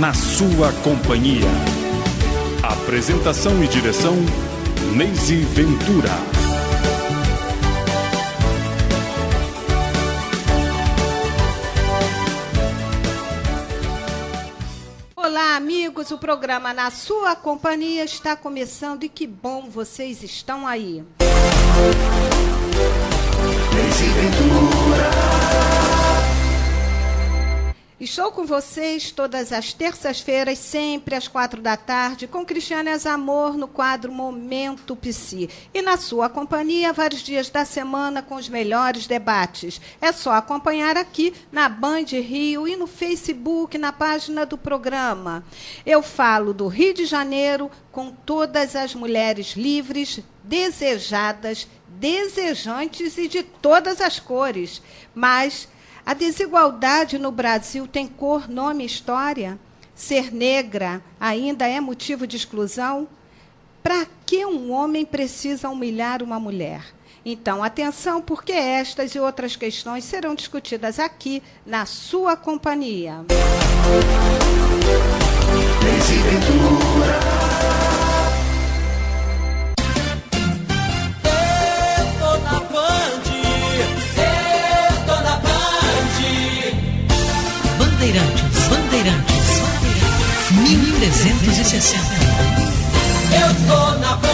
na sua companhia. Apresentação e direção, Neise Ventura. Olá, amigos, o programa Na Sua Companhia está começando e que bom vocês estão aí. Neise Ventura. Estou com vocês todas as terças-feiras, sempre às 16h, com Cristiane Examor no quadro Momento Psi. E na sua companhia, vários dias da semana com os melhores debates. É só acompanhar aqui na Band Rio e no Facebook, na página do programa. Eu falo do Rio de Janeiro com todas as mulheres livres, desejadas, desejantes e de todas as cores. Mas a desigualdade no Brasil tem cor, nome e história? Ser negra ainda é motivo de exclusão? Para que um homem precisa humilhar uma mulher? Então, atenção, porque estas e outras questões serão discutidas aqui na sua companhia. Neise Ventura. Bandeirantes, 1360. Eu tô na Band.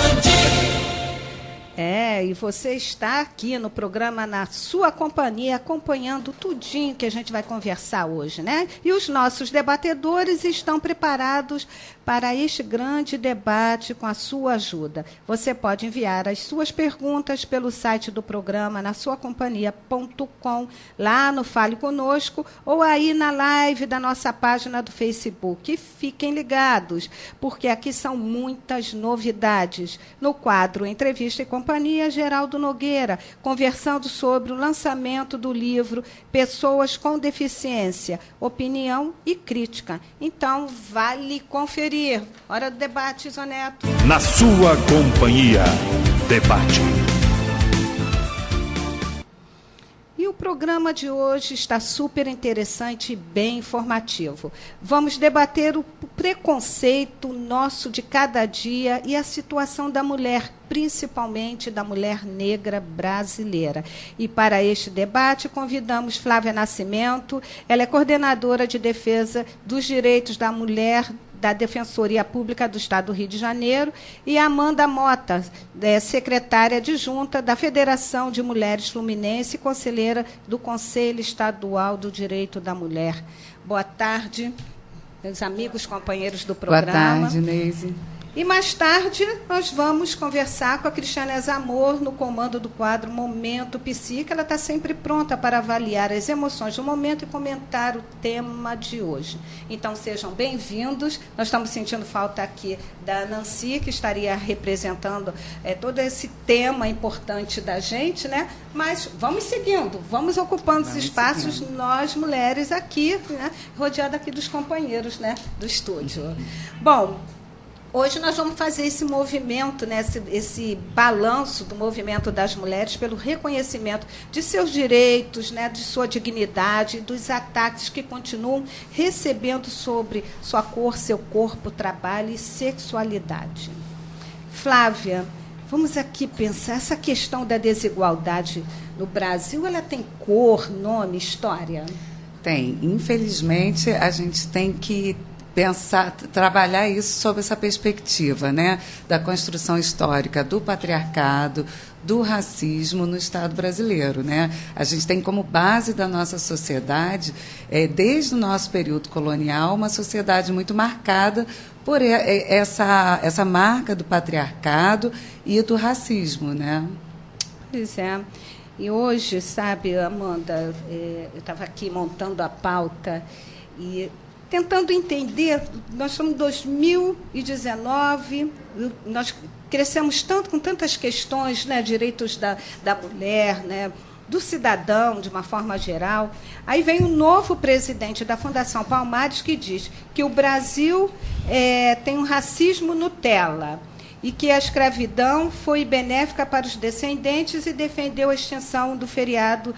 E você está aqui no programa Na Sua Companhia, acompanhando tudinho que a gente vai conversar hoje, né? E os nossos debatedores estão preparados para este grande debate com a sua ajuda. Você pode enviar as suas perguntas pelo site do programa nasuacompanhia.com, lá no Fale Conosco, ou aí na live da nossa página do Facebook. E fiquem ligados, porque aqui são muitas novidades. No quadro Entrevista e Companhia, Geraldo Nogueira, conversando sobre o lançamento do livro Pessoas com Deficiência, Opinião e Crítica. Então, vale conferir. Hora do debate, Zoneto. Na sua companhia, debate. E o programa de hoje está super interessante e bem informativo. Vamos debater o preconceito nosso de cada dia e a situação da mulher, principalmente da mulher negra brasileira. E para este debate, convidamos Flávia Nascimento. Ela é coordenadora de defesa dos direitos da mulher da Defensoria Pública do Estado do Rio de Janeiro, e Amanda Mota, secretária adjunta da Federação de Mulheres Fluminense e conselheira do Conselho Estadual do Direito da Mulher. Boa tarde, meus amigos, companheiros do programa. Boa tarde, Neise. E mais tarde nós vamos conversar com a Cristiane Examor no comando do quadro Momento Psi, que ela está sempre pronta para avaliar as emoções do momento e comentar o tema de hoje. Então sejam bem-vindos. Nós estamos sentindo falta aqui da Nancy, que estaria representando todo esse tema importante da gente, né? Mas vamos seguindo, vamos ocupando os espaços, nós mulheres aqui, né? Rodeada aqui dos companheiros, né? Do estúdio. Bom, hoje nós vamos fazer esse movimento, né, esse balanço do movimento das mulheres pelo reconhecimento de seus direitos, né, de sua dignidade, dos ataques que continuam recebendo sobre sua cor, seu corpo, trabalho e sexualidade. Flávia, vamos aqui pensar, essa questão da desigualdade no Brasil, ela tem cor, nome, história? Tem. Infelizmente, a gente tem que pensar, trabalhar isso sob essa perspectiva, né, da construção histórica do patriarcado, do racismo no Estado brasileiro, né? A gente tem como base da nossa sociedade, desde o nosso período colonial, uma sociedade muito marcada por essa marca do patriarcado e do racismo, né? Pois é. E hoje, sabe, Amanda, eu estava aqui montando a pauta e tentando entender, nós estamos em 2019, nós crescemos tanto com tantas questões, né, direitos da mulher, né, do cidadão, de uma forma geral. Aí vem o novo presidente da Fundação Palmares que diz que o Brasil tem um racismo Nutella e que a escravidão foi benéfica para os descendentes e defendeu a extinção do feriado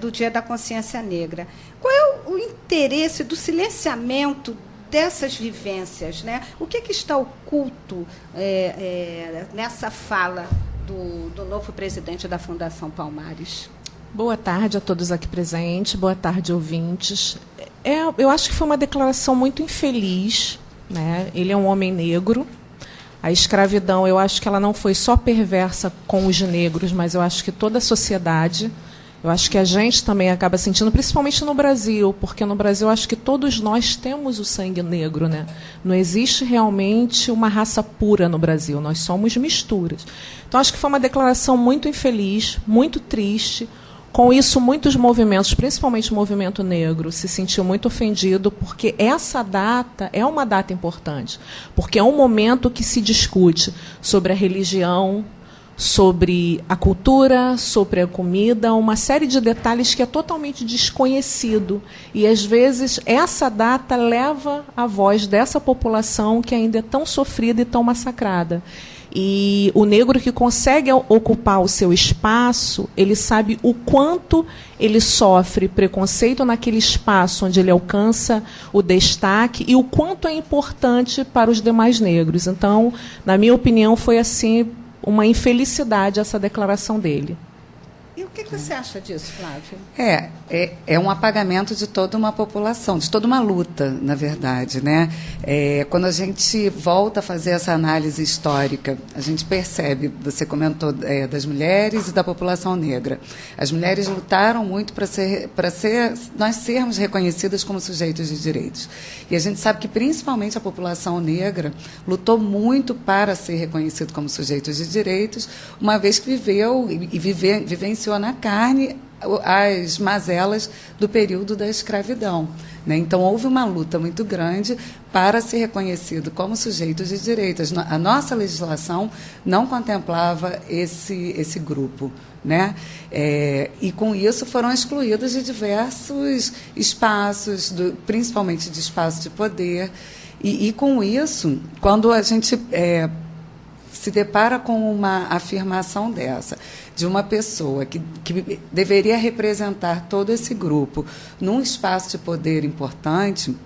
do Dia da Consciência Negra. Qual é o interesse do silenciamento dessas vivências, né? O que está oculto nessa fala do novo presidente da Fundação Palmares? Boa tarde a todos aqui presentes, boa tarde, ouvintes. Eu acho que foi uma declaração muito infeliz, né? Ele é um homem negro. A escravidão, eu acho que ela não foi só perversa com os negros, mas eu acho que toda a sociedade, eu acho que a gente também acaba sentindo, principalmente no Brasil, porque no Brasil eu acho que todos nós temos o sangue negro, né? Não existe realmente uma raça pura no Brasil, nós somos misturas. Então, acho que foi uma declaração muito infeliz, muito triste. Com isso, muitos movimentos, principalmente o movimento negro, se sentiu muito ofendido, porque essa data é uma data importante, porque é um momento que se discute sobre a religião, sobre a cultura, sobre a comida, uma série de detalhes que é totalmente desconhecido. E, às vezes, essa data leva a voz dessa população que ainda é tão sofrida e tão massacrada. E o negro que consegue ocupar o seu espaço, ele sabe o quanto ele sofre preconceito naquele espaço onde ele alcança o destaque e o quanto é importante para os demais negros. Então, na minha opinião, foi assim uma infelicidade essa declaração dele. E o que você acha disso, Flávia? É um apagamento de toda uma população, de toda uma luta, na verdade, né? Quando a gente volta a fazer essa análise histórica, a gente percebe, você comentou das mulheres e da população negra. As mulheres lutaram muito para nós sermos reconhecidas como sujeitos de direitos. E a gente sabe que, principalmente, a população negra lutou muito para ser reconhecido como sujeitos de direitos, uma vez que viveu e vivenciou na carne as mazelas do período da escravidão, né? Então, houve uma luta muito grande para ser reconhecido como sujeitos de direitos. A nossa legislação não contemplava esse grupo, né? E, com isso, foram excluídos de diversos espaços, principalmente de espaços de poder. E, com isso, quando a gente se depara com uma afirmação dessa, de uma pessoa que deveria representar todo esse grupo num espaço de poder importante,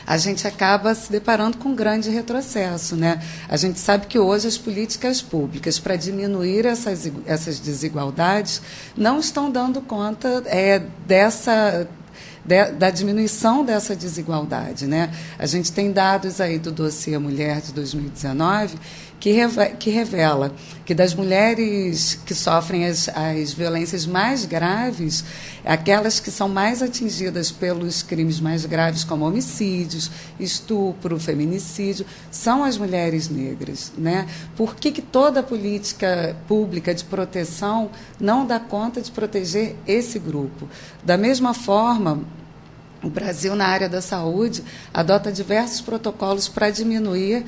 a gente acaba se deparando com um grande retrocesso, né? A gente sabe que hoje as políticas públicas para diminuir essas desigualdades não estão dando conta da diminuição dessa desigualdade, né? A gente tem dados aí do dossiê Mulher de 2019 que revela que das mulheres que sofrem as violências mais graves, aquelas que são mais atingidas pelos crimes mais graves, como homicídios, estupro, feminicídio, são as mulheres negras, né? Por que toda a política pública de proteção não dá conta de proteger esse grupo? Da mesma forma, o Brasil, na área da saúde, adota diversos protocolos para diminuir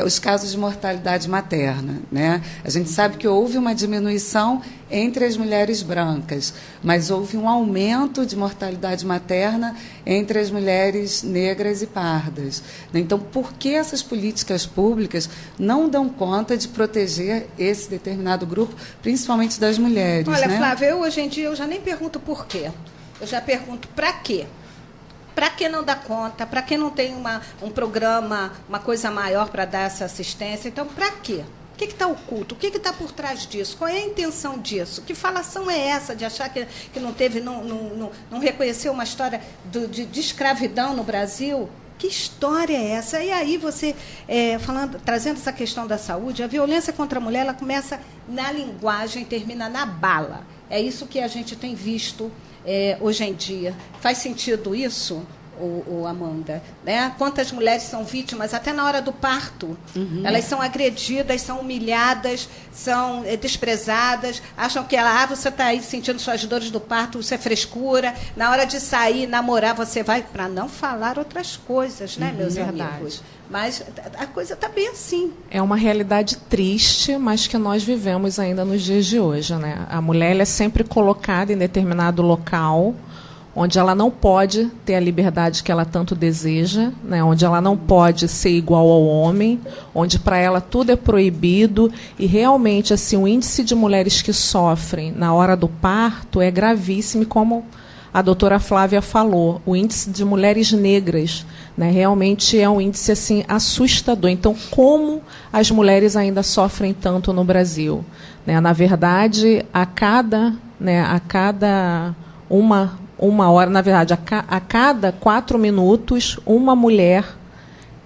os casos de mortalidade materna, né? A gente sabe que houve uma diminuição entre as mulheres brancas, mas houve um aumento de mortalidade materna entre as mulheres negras e pardas. Então, por que essas políticas públicas não dão conta de proteger esse determinado grupo, principalmente das mulheres? Olha, né? Flávia, hoje em dia eu já nem pergunto por quê. Eu já pergunto para quê. Para que não dá conta? Para que não tem um programa, uma coisa maior para dar essa assistência? Então, para quê? O que está oculto? O que está por trás disso? Qual é a intenção disso? Que falação é essa de achar que não reconheceu uma história de escravidão no Brasil? Que história é essa? E aí você, trazendo essa questão da saúde, a violência contra a mulher, ela começa na linguagem e termina na bala. É isso que a gente tem visto hoje em dia. Faz sentido isso, Amanda? Né? Quantas mulheres são vítimas, até na hora do parto? Uhum. Elas são agredidas, são humilhadas, são desprezadas, acham que você está aí sentindo suas dores do parto, isso é frescura. Na hora de sair, namorar, você vai, para não falar outras coisas, né, meus amigos? Mas a coisa está bem assim. É uma realidade triste, mas que nós vivemos ainda nos dias de hoje, né? A mulher ela é sempre colocada em determinado local, onde ela não pode ter a liberdade que ela tanto deseja, né? Onde ela não pode ser igual ao homem, onde para ela tudo é proibido, e realmente assim, o índice de mulheres que sofrem na hora do parto é gravíssimo, como a doutora Flávia falou, o índice de mulheres negras, né, realmente é um índice assim, assustador. Então, como as mulheres ainda sofrem tanto no Brasil? Né? Na verdade, a cada uma hora, na verdade, a cada 4 minutos, uma mulher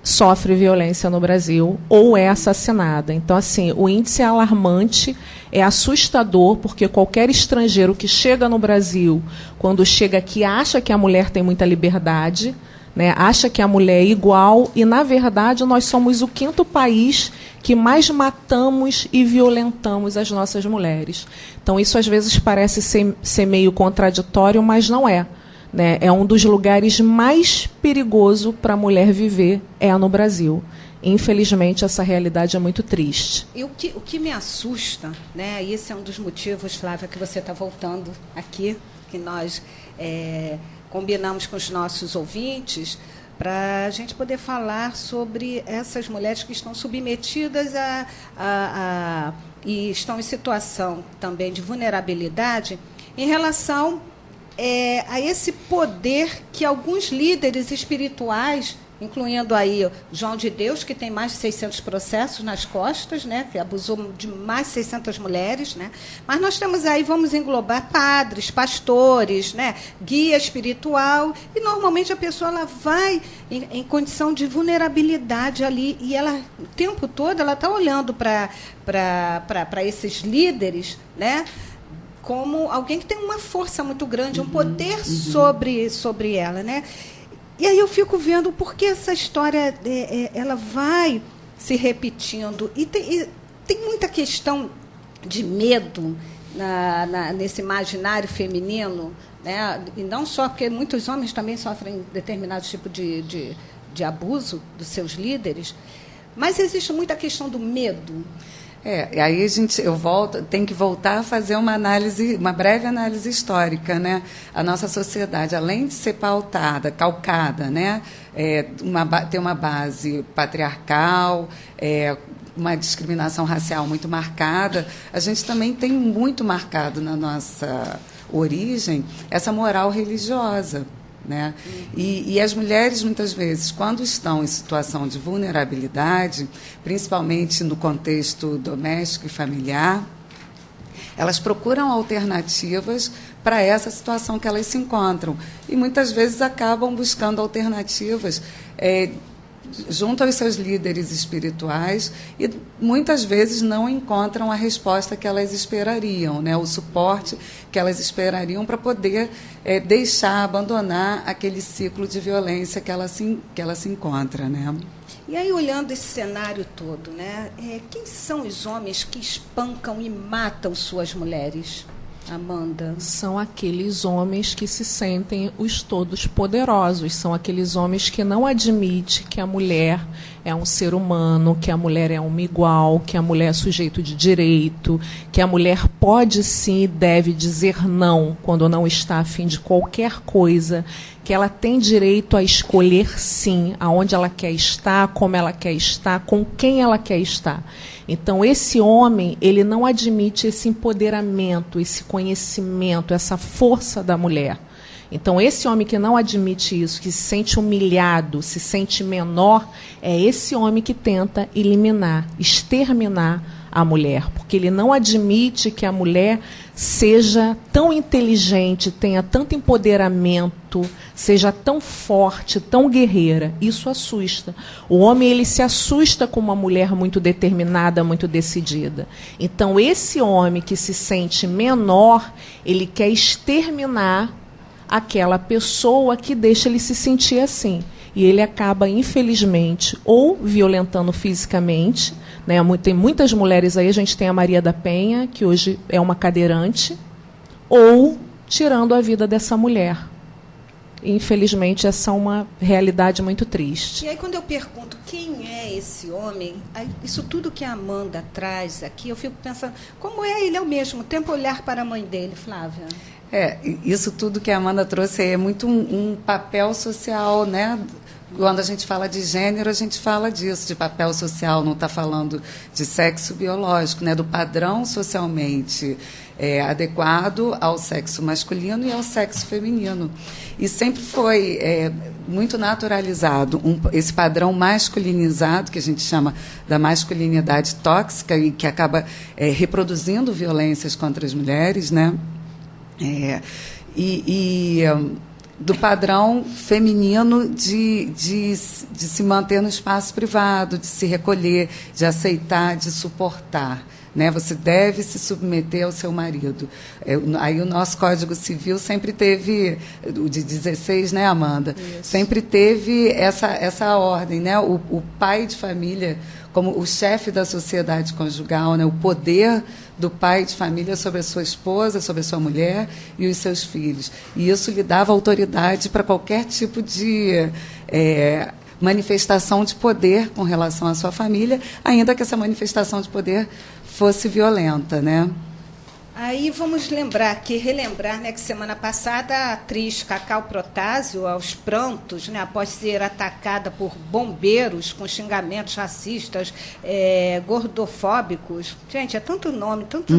sofre violência no Brasil ou é assassinada. Então, assim, o índice é alarmante, é assustador, porque qualquer estrangeiro que chega no Brasil, quando chega aqui, acha que a mulher tem muita liberdade, né, acha que a mulher é igual, e, na verdade, nós somos o 5º país que mais matamos e violentamos as nossas mulheres. Então, isso, às vezes, parece ser meio contraditório, mas não é. Né? É um dos lugares mais perigosos para a mulher viver, é no Brasil. Infelizmente, essa realidade é muito triste. E o que me assusta, né? E esse é um dos motivos, Flávia, que você está voltando aqui, que nós combinamos com os nossos ouvintes, para a gente poder falar sobre essas mulheres que estão submetidas e estão em situação também de vulnerabilidade em relação a esse poder que alguns líderes espirituais, incluindo aí João de Deus, que tem mais de 600 processos nas costas, né, que abusou de mais de 600 mulheres, né, mas nós temos aí, vamos englobar padres, pastores, né, guia espiritual, e normalmente a pessoa ela vai em condição de vulnerabilidade ali, e ela, o tempo todo, ela está olhando para esses líderes, né, como alguém que tem uma força muito grande, um poder sobre ela, né? E aí eu fico vendo por que essa história ela vai se repetindo. E tem muita questão de medo nesse imaginário feminino, né? E não só porque muitos homens também sofrem determinado tipo de abuso dos seus líderes, mas existe muita questão do medo. E aí tem que voltar a fazer uma breve análise histórica, né? A nossa sociedade, além de ser calcada, né? Ter uma base patriarcal, uma discriminação racial muito marcada, a gente também tem muito marcado na nossa origem essa moral religiosa. Né? E as mulheres, muitas vezes, quando estão em situação de vulnerabilidade, principalmente no contexto doméstico e familiar, elas procuram alternativas para essa situação que elas se encontram. E muitas vezes acabam buscando alternativas junto aos seus líderes espirituais e muitas vezes não encontram a resposta que elas esperariam, né? O suporte que elas esperariam para poder abandonar aquele ciclo de violência que ela se encontra, né? E aí, olhando esse cenário todo, né? Quem são os homens que espancam e matam suas mulheres? Amanda? São aqueles homens que se sentem os todos poderosos, são aqueles homens que não admitem que a mulher é um ser humano, que a mulher é uma igual, que a mulher é sujeito de direito, que a mulher pode sim e deve dizer não quando não está a fim de qualquer coisa, que ela tem direito a escolher sim aonde ela quer estar, como ela quer estar, com quem ela quer estar. Então, esse homem, ele não admite esse empoderamento, esse conhecimento, essa força da mulher. Então, esse homem que não admite isso, que se sente humilhado, se sente menor, é esse homem que tenta exterminar a mulher, porque ele não admite que a mulher seja tão inteligente, tenha tanto empoderamento, seja tão forte, tão guerreira. Isso assusta. O homem, ele se assusta com uma mulher muito determinada, muito decidida. Então, esse homem que se sente menor, ele quer exterminar aquela pessoa que deixa ele se sentir assim. E ele acaba, infelizmente, ou violentando fisicamente, né? Tem muitas mulheres aí, a gente tem a Maria da Penha, que hoje é uma cadeirante, ou tirando a vida dessa mulher. Infelizmente, essa é uma realidade muito triste. E aí, quando eu pergunto quem é esse homem, isso tudo que a Amanda traz aqui, eu fico pensando, como é ele ao mesmo tempo olhar para a mãe dele, Flávia? Isso tudo que a Amanda trouxe é muito um papel social, né? Quando a gente fala de gênero, a gente fala disso, de papel social, não está falando de sexo biológico, né? Do padrão socialmente adequado ao sexo masculino e ao sexo feminino. E sempre foi muito naturalizado esse padrão masculinizado, que a gente chama da masculinidade tóxica, e que acaba reproduzindo violências contra as mulheres, né? Do padrão feminino de se manter no espaço privado, de se recolher, de aceitar, de suportar. Né? Você deve se submeter ao seu marido. Aí o nosso Código Civil sempre teve, o de 16, né, Amanda? Isso. Sempre teve essa ordem, né? O pai de família, como o chefe da sociedade conjugal, né? O poder do pai de família sobre a sua esposa, sobre a sua mulher e os seus filhos. E isso lhe dava autoridade para qualquer tipo de manifestação de poder com relação à sua família, ainda que essa manifestação de poder fosse violenta, né? Aí vamos relembrar, né, que semana passada a atriz Cacau Protásio, aos prantos, né, após ser atacada por bombeiros com xingamentos racistas, gordofóbicos. Gente, é tanto nome, tanto,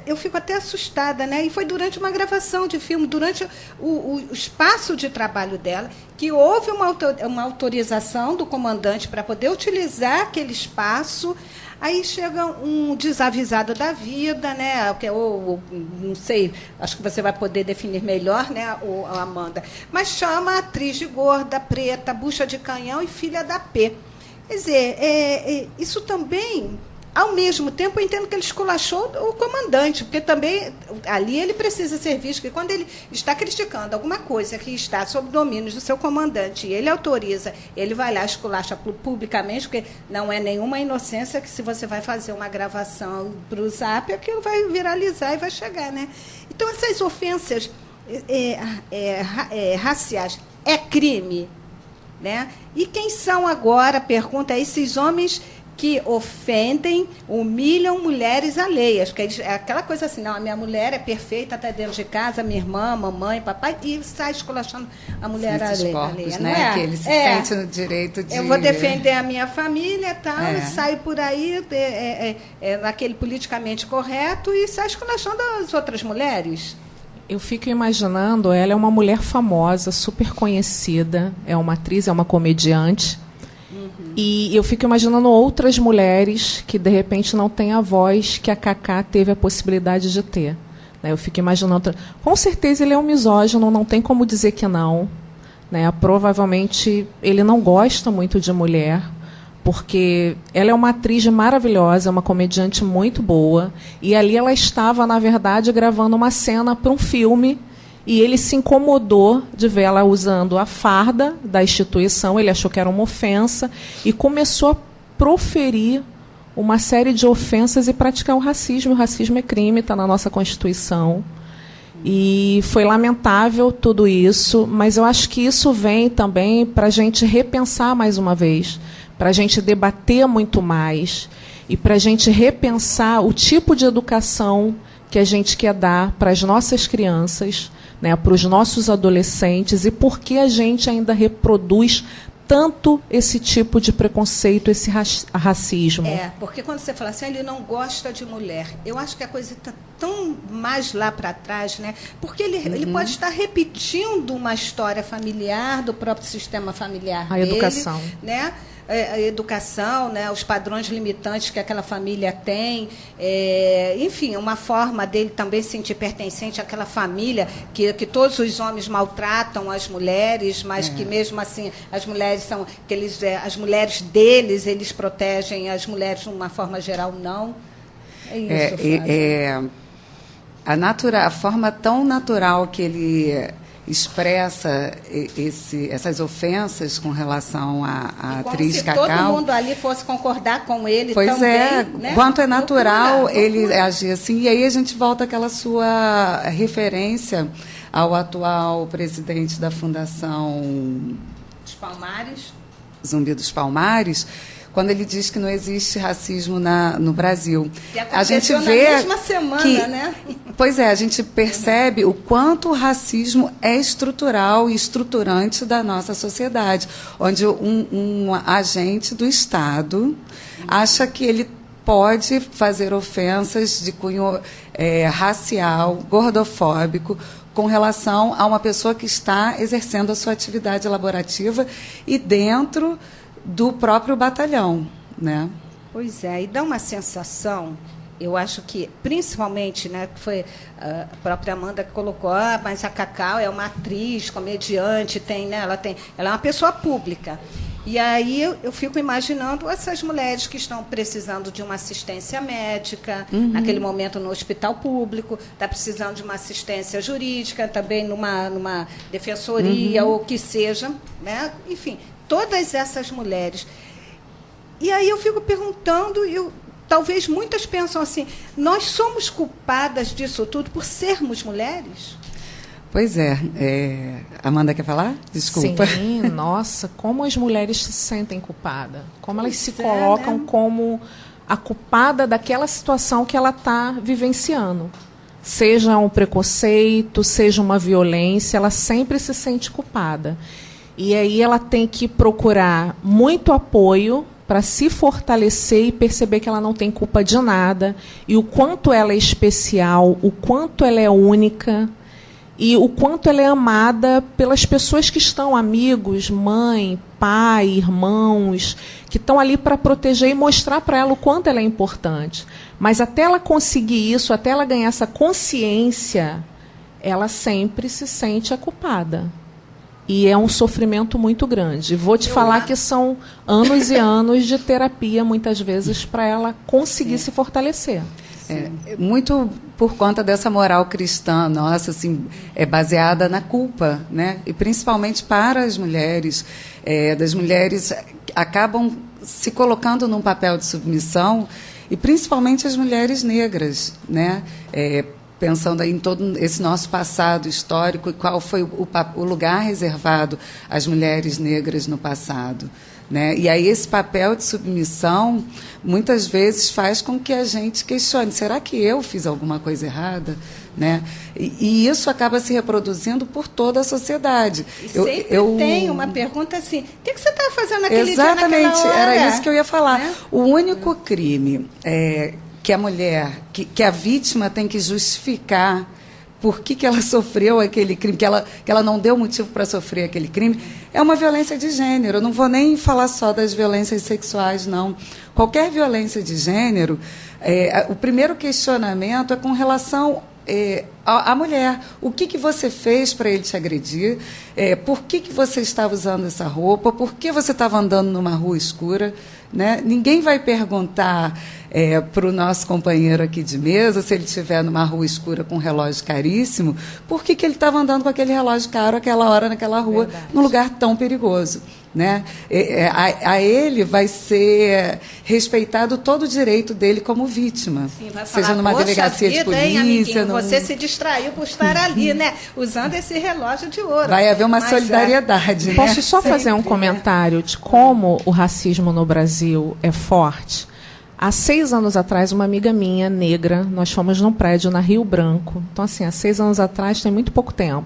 eu fico até assustada, né? E foi durante uma gravação de filme, durante o espaço de trabalho dela, que houve uma autorização do comandante para poder utilizar aquele espaço. Aí chega um desavisado da vida, né? Ou não sei, acho que você vai poder definir melhor, né, Amanda? Mas chama a atriz de gorda, preta, bucha de canhão e filha da P. Quer dizer, isso também, ao mesmo tempo, eu entendo que ele esculachou o comandante, porque também ali ele precisa ser visto, que quando ele está criticando alguma coisa que está sob domínio do seu comandante e ele autoriza, ele vai lá, esculacha publicamente, porque não é nenhuma inocência que se você vai fazer uma gravação para o Zap, aquilo vai viralizar e vai chegar, né? Então, essas ofensas raciais é crime, né? E quem são agora, pergunta, esses homens que ofendem, humilham mulheres alheias, porque é aquela coisa assim, não, a minha mulher é perfeita, está dentro de casa, minha irmã, mamãe, papai, e sai esculachando a mulher alheia, né? Não é? Que ele se sente no direito de... Eu vou defender a minha família, tal, e sai por aí naquele politicamente correto e sai esculachando as outras mulheres. Eu fico imaginando, ela é uma mulher famosa, super conhecida, é uma atriz, é uma comediante. E eu fico imaginando outras mulheres que, de repente, não têm a voz que a Cacá teve a possibilidade de ter. Né? Eu fico imaginando... Com certeza ele é um misógino, não tem como dizer que não. Né? Provavelmente ele não gosta muito de mulher, porque ela é uma atriz maravilhosa, uma comediante muito boa, e ali ela estava, na verdade, gravando uma cena para um filme. E ele se incomodou de ver ela usando a farda da instituição, ele achou que era uma ofensa, e começou a proferir uma série de ofensas e praticar o racismo. O racismo é crime, está na nossa Constituição. E foi lamentável tudo isso, mas eu acho que isso vem também para a gente repensar mais uma vez, para a gente debater muito mais, e para a gente repensar o tipo de educação que a gente quer dar para as nossas crianças, né, para os nossos adolescentes, e por que a gente ainda reproduz tanto esse tipo de preconceito, esse racismo. Porque quando você fala assim, ele não gosta de mulher, eu acho que a coisa está tão mais lá para trás, né? Porque ele pode estar repetindo uma história familiar, do próprio sistema familiar dele. A educação. Né? A educação, né, os padrões limitantes que aquela família tem, enfim, uma forma dele também se sentir pertencente àquela família, que todos os homens maltratam as mulheres, mas que mesmo assim as mulheres são, as mulheres deles, eles protegem, as mulheres de uma forma geral não. A forma tão natural que ele expressa essas ofensas com relação à atriz Cacau. Como se todo mundo ali fosse concordar com ele também. Pois é, né? Quanto é natural ele agir assim. E aí a gente volta àquela sua referência ao atual presidente da Fundação dos Palmares, Zumbi dos Palmares, quando ele diz que não existe racismo no Brasil. E a gente vê na mesma semana, né? Pois é, a gente percebe o quanto o racismo é estrutural e estruturante da nossa sociedade, onde um agente do Estado acha que ele pode fazer ofensas de cunho racial, gordofóbico, com relação a uma pessoa que está exercendo a sua atividade laborativa e dentro do próprio batalhão, né? Pois é, e dá uma sensação, eu acho que, principalmente, né, que foi a própria Amanda que colocou, mas a Cacau é uma atriz, comediante, ela é uma pessoa pública. E aí eu fico imaginando essas mulheres que estão precisando de uma assistência médica, naquele momento no hospital público, está precisando de uma assistência jurídica, também numa defensoria, ou o que seja, né? Enfim, todas essas mulheres. E aí eu fico perguntando, talvez muitas pensam assim, nós somos culpadas disso tudo por sermos mulheres? Pois é. Amanda quer falar? Desculpa. Sim, nossa, como as mulheres se sentem culpadas. Como elas se colocam, né, como a culpada daquela situação que ela está vivenciando. Seja um preconceito, seja uma violência, ela sempre se sente culpada. E aí ela tem que procurar muito apoio para se fortalecer e perceber que ela não tem culpa de nada, e o quanto ela é especial, o quanto ela é única, e o quanto ela é amada pelas pessoas que estão, amigos, mãe, pai, irmãos, que estão ali para proteger e mostrar para ela o quanto ela é importante. Mas até ela conseguir isso, até ela ganhar essa consciência, ela sempre se sente a culpada. E é um sofrimento muito grande. Vou te falar que são anos e anos de terapia, muitas vezes, para ela conseguir se fortalecer. Muito por conta dessa moral cristã nossa, assim, baseada na culpa, né? E principalmente para as mulheres, das mulheres acabam se colocando num papel de submissão, e principalmente as mulheres negras, né? Pensando aí em todo esse nosso passado histórico e qual foi o lugar reservado às mulheres negras no passado, né? E aí esse papel de submissão muitas vezes faz com que a gente questione, será que eu fiz alguma coisa errada? Né? E isso acaba se reproduzindo por toda a sociedade. E sempre tem uma pergunta assim, o que você estava fazendo naquele Exatamente, dia, naquela hora? era isso que eu ia falar. Né? O único crime que a mulher, que a vítima tem que justificar por que ela sofreu aquele crime, que ela não deu motivo para sofrer aquele crime, é uma violência de gênero. Eu não vou nem falar só das violências sexuais, não. Qualquer violência de gênero, o primeiro questionamento é com relação à mulher. O que você fez para ele te agredir? Por que você estava usando essa roupa? Por que você estava andando numa rua escura? Né? Ninguém vai perguntar para o nosso companheiro aqui de mesa, se ele estiver numa rua escura com um relógio caríssimo, por que ele estava andando com aquele relógio caro àquela hora, naquela rua, num lugar tão perigoso. Né? A ele vai ser respeitado todo o direito dele como vítima. Sim, vai seja falar, numa delegacia vida, de polícia. Hein, você se distraiu por estar ali, né? Usando esse relógio de ouro. Vai haver uma solidariedade. Né? Posso só fazer um comentário de como o racismo no Brasil é forte? Há 6 anos atrás, uma amiga minha, negra, nós fomos num prédio na Rio Branco. Então, assim, há 6 anos atrás, tem muito pouco tempo.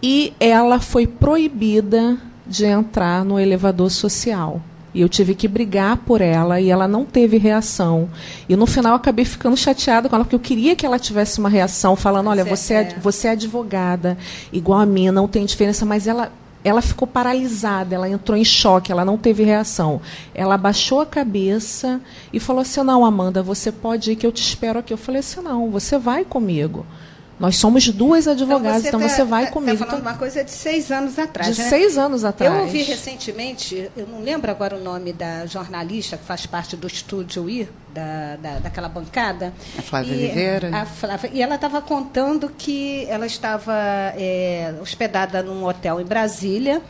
E ela foi proibida de entrar no elevador social. E eu tive que brigar por ela, e ela não teve reação. E no final eu acabei ficando chateada com ela, porque eu queria que ela tivesse uma reação, falando, olha, você é advogada, igual a mim, não tem diferença, mas ela ficou paralisada, ela entrou em choque, ela não teve reação. Ela abaixou a cabeça e falou assim, não, Amanda, você pode ir que eu te espero aqui. Eu falei assim, não, você vai comigo. Nós somos 2 advogadas, então você vai comigo. Está falando uma coisa de 6 anos atrás, de né? 6 anos atrás. Eu ouvi recentemente, eu não lembro agora o nome da jornalista que faz parte do Estúdio I, daquela bancada. A Flávia Oliveira. E ela estava contando que ela estava hospedada num hotel em Brasília,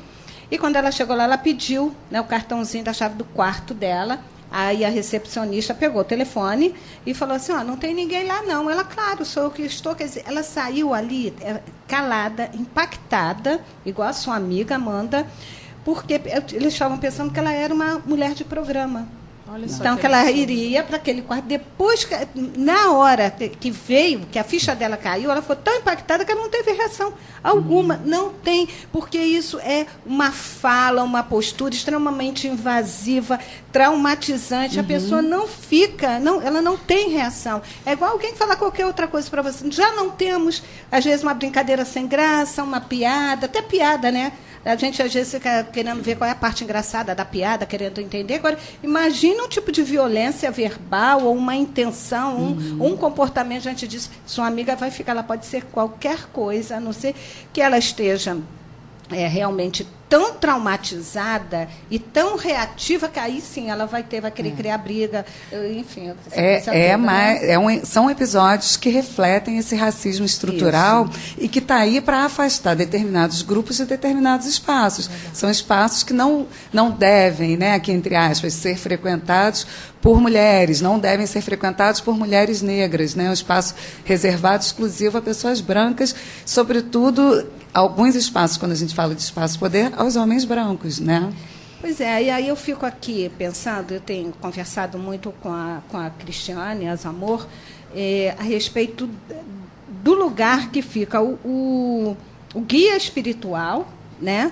e quando ela chegou lá, ela pediu, né, o cartãozinho da chave do quarto dela. Aí a recepcionista pegou o telefone e falou assim, não tem ninguém lá não. Ela, claro, sou eu que estou. Quer dizer, ela saiu ali calada, impactada, igual a sua amiga Amanda, porque eles estavam pensando que ela era uma mulher de programa. Olha só Então, que ela iria para aquele quarto. Depois, na hora que veio, que a ficha dela caiu, ela ficou tão impactada que ela não teve reação alguma. Não tem, porque isso é uma fala, uma postura extremamente invasiva, traumatizante. A pessoa não fica, ela não tem reação. É igual alguém falar qualquer outra coisa para você. Já não temos, às vezes, uma brincadeira sem graça, uma piada, até piada, né? A gente, às vezes, fica querendo ver qual é a parte engraçada da piada, querendo entender. Agora, imagina um tipo de violência verbal ou uma intenção, um comportamento diante disso. Sua amiga vai ficar, ela pode ser qualquer coisa, a não ser que ela esteja realmente tão traumatizada e tão reativa que aí sim ela vai querer criar briga, enfim. São episódios que refletem esse racismo estrutural e que está aí para afastar determinados grupos de determinados espaços. São espaços que não devem, né, aqui entre aspas, ser frequentados por mulheres, não devem ser frequentados por mulheres negras, né, um espaço reservado exclusivo a pessoas brancas, sobretudo alguns espaços, quando a gente fala de espaço de poder, aos homens brancos, né? Pois é, e aí eu fico aqui pensando, eu tenho conversado muito com a Cristiane Azamor a respeito do lugar que fica o guia espiritual, né?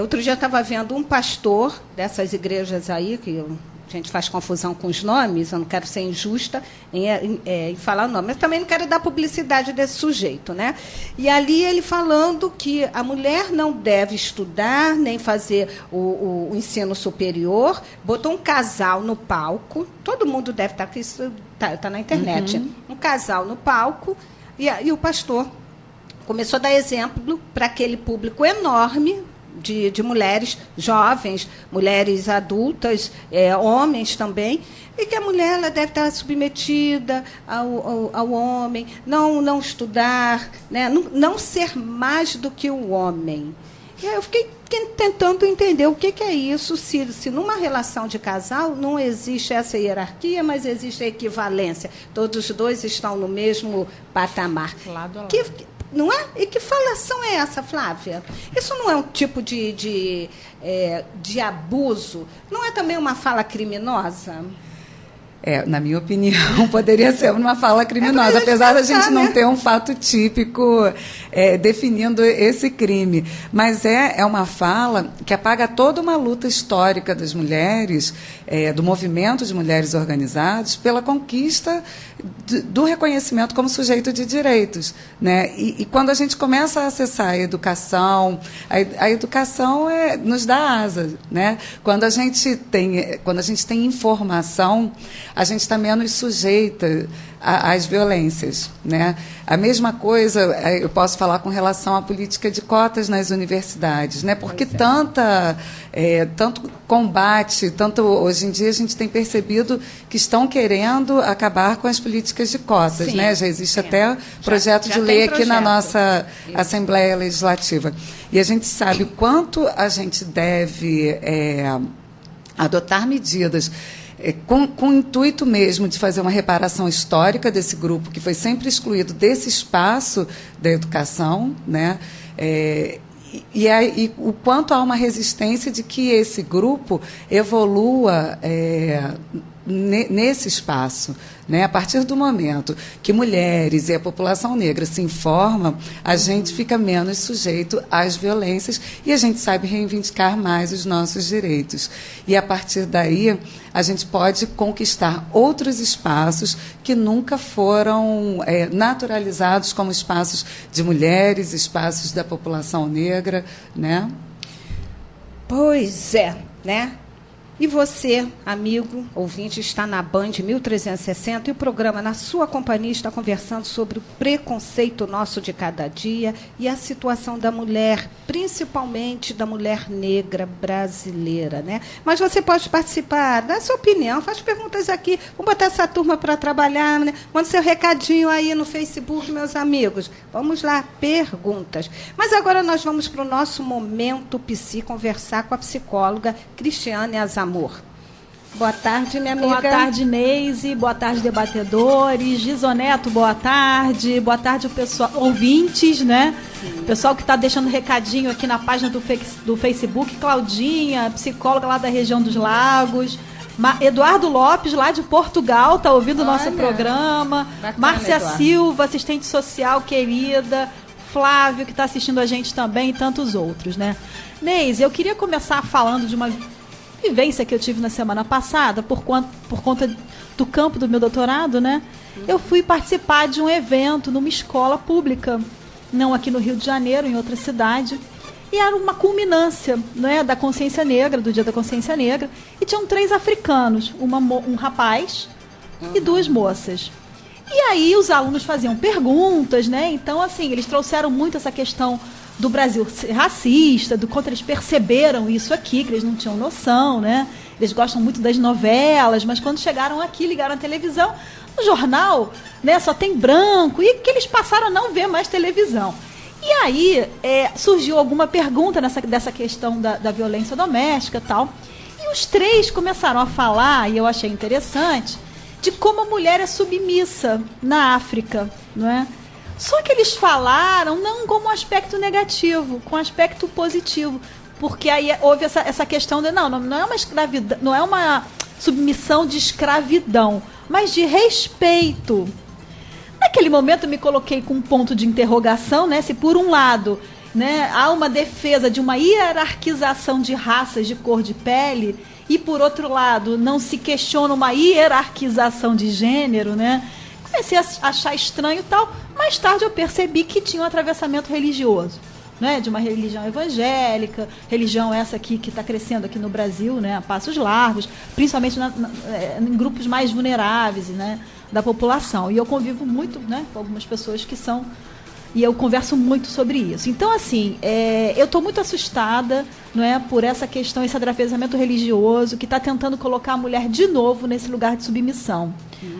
Outro dia eu estava vendo um pastor dessas igrejas aí, que a gente faz confusão com os nomes, eu não quero ser injusta em falar o nome, mas também não quero dar publicidade desse sujeito, né? E ali ele falando que a mulher não deve estudar, nem fazer o ensino superior, botou um casal no palco, todo mundo deve estar, porque isso está na internet, um casal no palco, e o pastor começou a dar exemplo para aquele público enorme, de mulheres jovens, mulheres adultas, homens também, e que a mulher ela deve estar submetida ao homem, não estudar, né? Não ser mais do que o homem. E aí eu fiquei tentando entender o que é isso, se numa relação de casal não existe essa hierarquia, mas existe a equivalência. Todos os dois estão no mesmo patamar. Lado a lado. Não é? E que falação é essa, Flávia? Isso não é um tipo de abuso? Não é também uma fala criminosa? Na minha opinião, poderia ser uma fala criminosa, apesar da gente não ter um fato típico definindo esse crime. Mas é uma fala que apaga toda uma luta histórica das mulheres, do movimento de mulheres organizadas, pela conquista do reconhecimento como sujeito de direitos, né? E quando a gente começa a acessar a educação nos dá asa, né? Quando a gente tem informação, a gente está menos sujeita às violências, né? A mesma coisa eu posso falar com relação à política de cotas nas universidades, né? Porque tanto combate, hoje em dia a gente tem percebido que estão querendo acabar com as políticas de cotas, sim, né? Já existe até projeto de lei aqui na nossa Assembleia Legislativa. E a gente sabe o quanto a gente deve adotar medidas com o intuito mesmo de fazer uma reparação histórica desse grupo que foi sempre excluído desse espaço da educação, né? E o quanto há uma resistência de que esse grupo evolua nesse espaço, né? A partir do momento que mulheres e a população negra se informam, a gente fica menos sujeito às violências e a gente sabe reivindicar mais os nossos direitos. E, a partir daí, a gente pode conquistar outros espaços que nunca foram naturalizados como espaços de mulheres, espaços da população negra, né? Pois é, né? E você, amigo, ouvinte, está na Band 1360 e o programa Na Sua Companhia está conversando sobre o preconceito nosso de cada dia e a situação da mulher, principalmente da mulher negra brasileira, né? Mas você pode participar, dá sua opinião, faz perguntas aqui, vamos botar essa turma para trabalhar, né? Manda seu recadinho aí no Facebook, meus amigos. Vamos lá, perguntas. Mas agora nós vamos para o nosso Momento Psi, conversar com a psicóloga Cristiane Azamor. Boa tarde, minha amiga. Boa tarde, Neise. Boa tarde, debatedores. Gisoneto, boa tarde. Boa tarde, o pessoal, ouvintes, né? Sim. O pessoal que está deixando recadinho aqui na página do Facebook. Claudinha, psicóloga lá da região dos Lagos. Eduardo Lopes, lá de Portugal, tá ouvindo o nosso Olha, programa. bacana, Márcia Eduardo. Silva, assistente social querida. Flávio, que está assistindo a gente também, e tantos outros, né? Neise, eu queria começar falando de uma vivência que eu tive na semana passada, por conta do campo do meu doutorado, né? Eu fui participar de um evento numa escola pública, não aqui no Rio de Janeiro, em outra cidade. E era uma culminância, né, da consciência negra, do Dia da Consciência Negra. E tinham 3 africanos, um rapaz e 2 moças. E aí os alunos faziam perguntas, né? Então, assim, eles trouxeram muito essa questão do Brasil ser racista, do quanto eles perceberam isso aqui, que eles não tinham noção, né? Eles gostam muito das novelas, mas quando chegaram aqui, ligaram a televisão, no jornal, né, só tem branco, e que eles passaram a não ver mais televisão. E aí surgiu alguma pergunta dessa questão da violência doméstica e tal, e os 3 começaram a falar, e eu achei interessante, de como a mulher é submissa na África, não é? Só que eles falaram não como um aspecto negativo, com um aspecto positivo, porque aí houve essa questão de não é uma escravidão, não é uma submissão de escravidão, mas de respeito. Naquele momento eu me coloquei com um ponto de interrogação, né? Se por um lado, né, há uma defesa de uma hierarquização de raças, de cor de pele, e por outro lado não se questiona uma hierarquização de gênero, né? Comecei a achar estranho e tal. Mais tarde eu percebi que tinha um atravessamento religioso, né? De uma religião evangélica, religião essa aqui que está crescendo aqui no Brasil, né? A passos largos, principalmente em grupos mais vulneráveis, né, da população. E eu convivo muito, né, com algumas pessoas que são... E eu converso muito sobre isso. Então, assim, eu estou muito assustada, não é, por essa questão, esse atravessamento religioso que está tentando colocar a mulher de novo nesse lugar de submissão.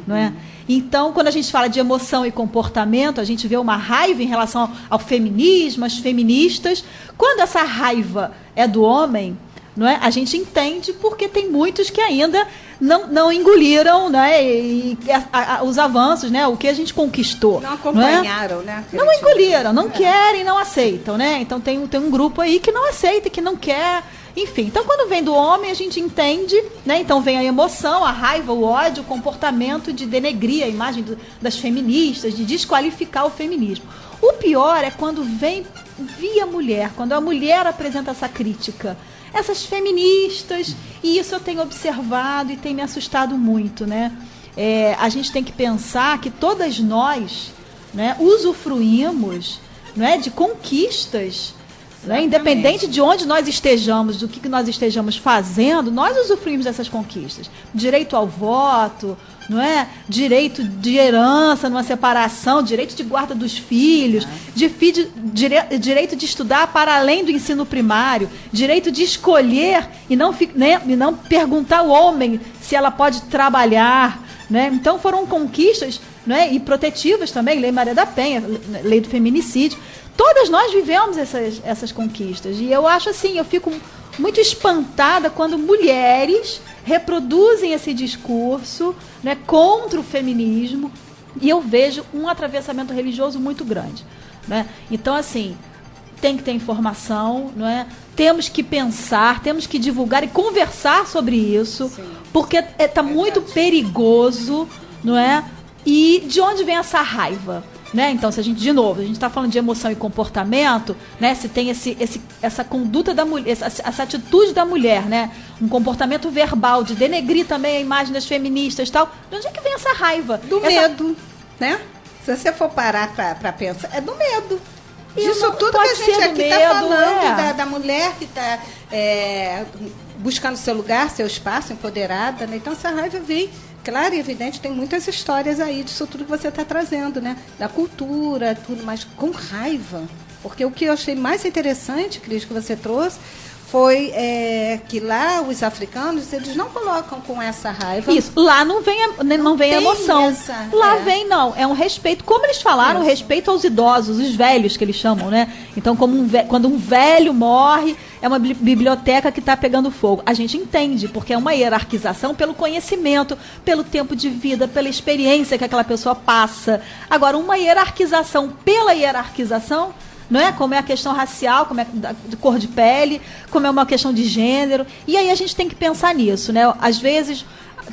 Não é? Então, quando a gente fala de emoção e comportamento, a gente vê uma raiva em relação ao feminismo, às feministas. Quando essa raiva é do homem, não é? A gente entende porque tem muitos que ainda não engoliram, né, os avanços, né, o que a gente conquistou. Não acompanharam, né? Não engoliram, não querem, não aceitam, né? Então tem um grupo aí que não aceita, que não quer, enfim. Então quando vem do homem a gente entende, né? Então vem a emoção, a raiva, o ódio, o comportamento de denegrir a imagem das feministas, de desqualificar o feminismo. O pior é quando vem via mulher, quando a mulher apresenta essa crítica. Essas feministas, e isso eu tenho observado e tem me assustado muito, né? A gente tem que pensar que todas nós, né, usufruímos, né, de conquistas, né, independente de onde nós estejamos, do que nós estejamos fazendo, nós usufruímos dessas conquistas. Direito ao voto, não é? Direito de herança numa separação, direito de guarda dos filhos, direito de estudar para além do ensino primário, direito de escolher e não perguntar ao homem se ela pode trabalhar, né? Então foram conquistas, né, e protetivas também, Lei Maria da Penha, Lei do Feminicídio. Todas nós vivemos essas conquistas. E eu acho assim, eu fico muito espantada quando mulheres reproduzem esse discurso, né, contra o feminismo, e eu vejo um atravessamento religioso muito grande, né? Então, assim, tem que ter informação, não é? Temos que pensar, temos que divulgar e conversar sobre isso, sim, porque está muito perigoso, não é? E de onde vem essa raiva? Né? Então, se a gente está falando de emoção e comportamento, né? Se tem essa conduta da mulher, essa atitude da mulher, né? Um comportamento verbal de denegrir também a imagem das feministas e tal, de onde é que vem essa raiva? Do medo, né? Se você for parar para pensar, é do medo. Isso tudo que a gente aqui está falando, da mulher que está buscando seu lugar, seu espaço, empoderada, né? Então, essa raiva vem... Claro e evidente, tem muitas histórias aí disso tudo que você está trazendo, né? Da cultura, tudo, mas com raiva. Porque o que eu achei mais interessante, Cris, que você trouxe, foi que lá os africanos, eles não colocam com essa raiva. Isso, lá não vem a emoção. Lá vem, não, é um respeito, como eles falaram, isso, respeito aos idosos, os velhos que eles chamam, né? Então, quando um velho morre, é uma biblioteca que está pegando fogo. A gente entende, porque é uma hierarquização pelo conhecimento, pelo tempo de vida, pela experiência que aquela pessoa passa. Agora, uma hierarquização pela hierarquização não é? Como é a questão racial, como é de cor de pele, como é uma questão de gênero. E aí a gente tem que pensar nisso, né? Às vezes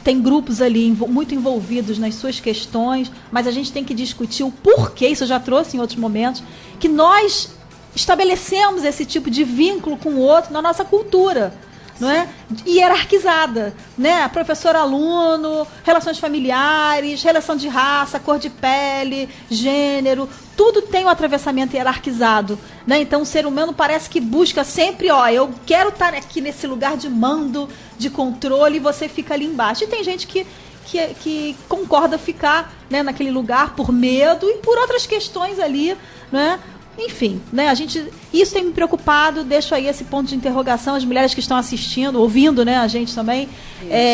tem grupos ali muito envolvidos nas suas questões, mas a gente tem que discutir o porquê, isso eu já trouxe em outros momentos, que nós estabelecemos esse tipo de vínculo com o outro na nossa cultura, não é? Hierarquizada, né? Professor-aluno, relações familiares, relação de raça, cor de pele, gênero, tudo tem um atravessamento hierarquizado, né? Então o ser humano parece que busca sempre, eu quero estar aqui nesse lugar de mando, de controle, e você fica ali embaixo. E tem gente que concorda ficar, né, naquele lugar por medo e por outras questões ali, né? Enfim, né, isso tem me preocupado, deixo aí esse ponto de interrogação, as mulheres que estão assistindo, ouvindo, né, a gente também,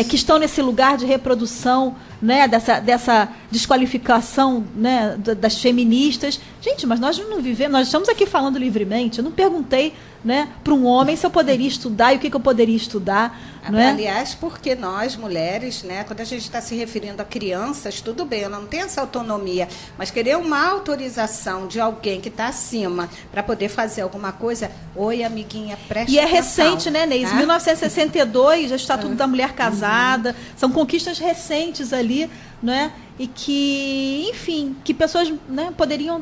que estão nesse lugar de reprodução, né, dessa desqualificação, né, das feministas. Gente, mas nós não vivemos, nós estamos aqui falando livremente, eu não perguntei, né, para um homem se eu poderia estudar e o que eu poderia estudar. Não é? Aliás, porque nós, mulheres, né, quando a gente está se referindo a crianças, tudo bem, ela não tem essa autonomia, mas querer uma autorização de alguém que está acima para poder fazer alguma coisa, oi, amiguinha, preste atenção. E é recente, né, Neise? 1962, o Estatuto da Mulher Casada, são conquistas recentes ali, não é? E que, enfim, que pessoas, né, poderiam,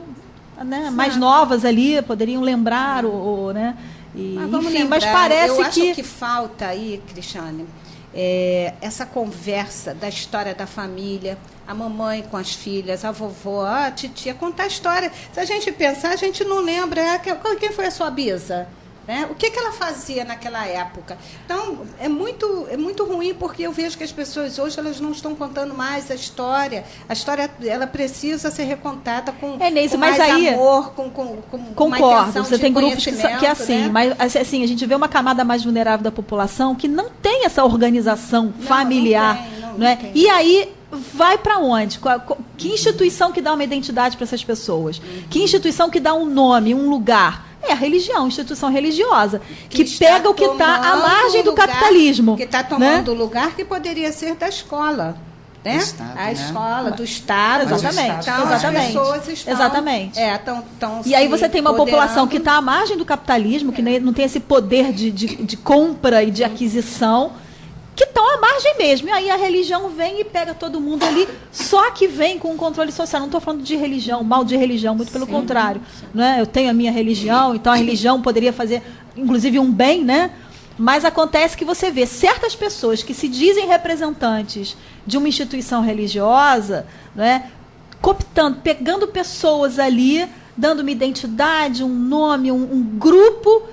né, mais novas ali, poderiam lembrar, né? Mas vamos enfim, lembrar, mas parece eu acho que falta aí, Cristiane, essa conversa da história da família, a mamãe com as filhas, a vovó, a titia, contar a história. Se a gente pensar, a gente não lembra quem foi a sua bisa, né? O que ela fazia naquela época. Então, é muito ruim, porque eu vejo que as pessoas hoje elas não estão contando mais a história. A história ela precisa ser recontada com Neise, mais aí, amor, com concordo, você tem grupos que é assim, né? Mas assim, a gente vê uma camada mais vulnerável da população que não tem essa organização familiar, não é? E aí vai para onde? Que instituição que dá uma identidade para essas pessoas? Que instituição que dá um nome, um lugar? É a religião, instituição religiosa, que pega o que está à margem do capitalismo. Que está tomando o lugar que poderia ser da escola. Né? A escola, do Estado. Exatamente. Então, as pessoas estão... Exatamente. Estão e aí você tem uma população que está à margem do capitalismo, que não tem esse poder de compra e de aquisição, que estão à margem mesmo. E aí a religião vem e pega todo mundo ali, só que vem com um controle social. Não estou falando de religião, mal de religião, muito pelo contrário. Né? Eu tenho a minha religião, então a religião poderia fazer, inclusive, um bem, né? Mas acontece que você vê certas pessoas que se dizem representantes de uma instituição religiosa, né, cooptando, pegando pessoas ali, dando uma identidade, um nome, um grupo,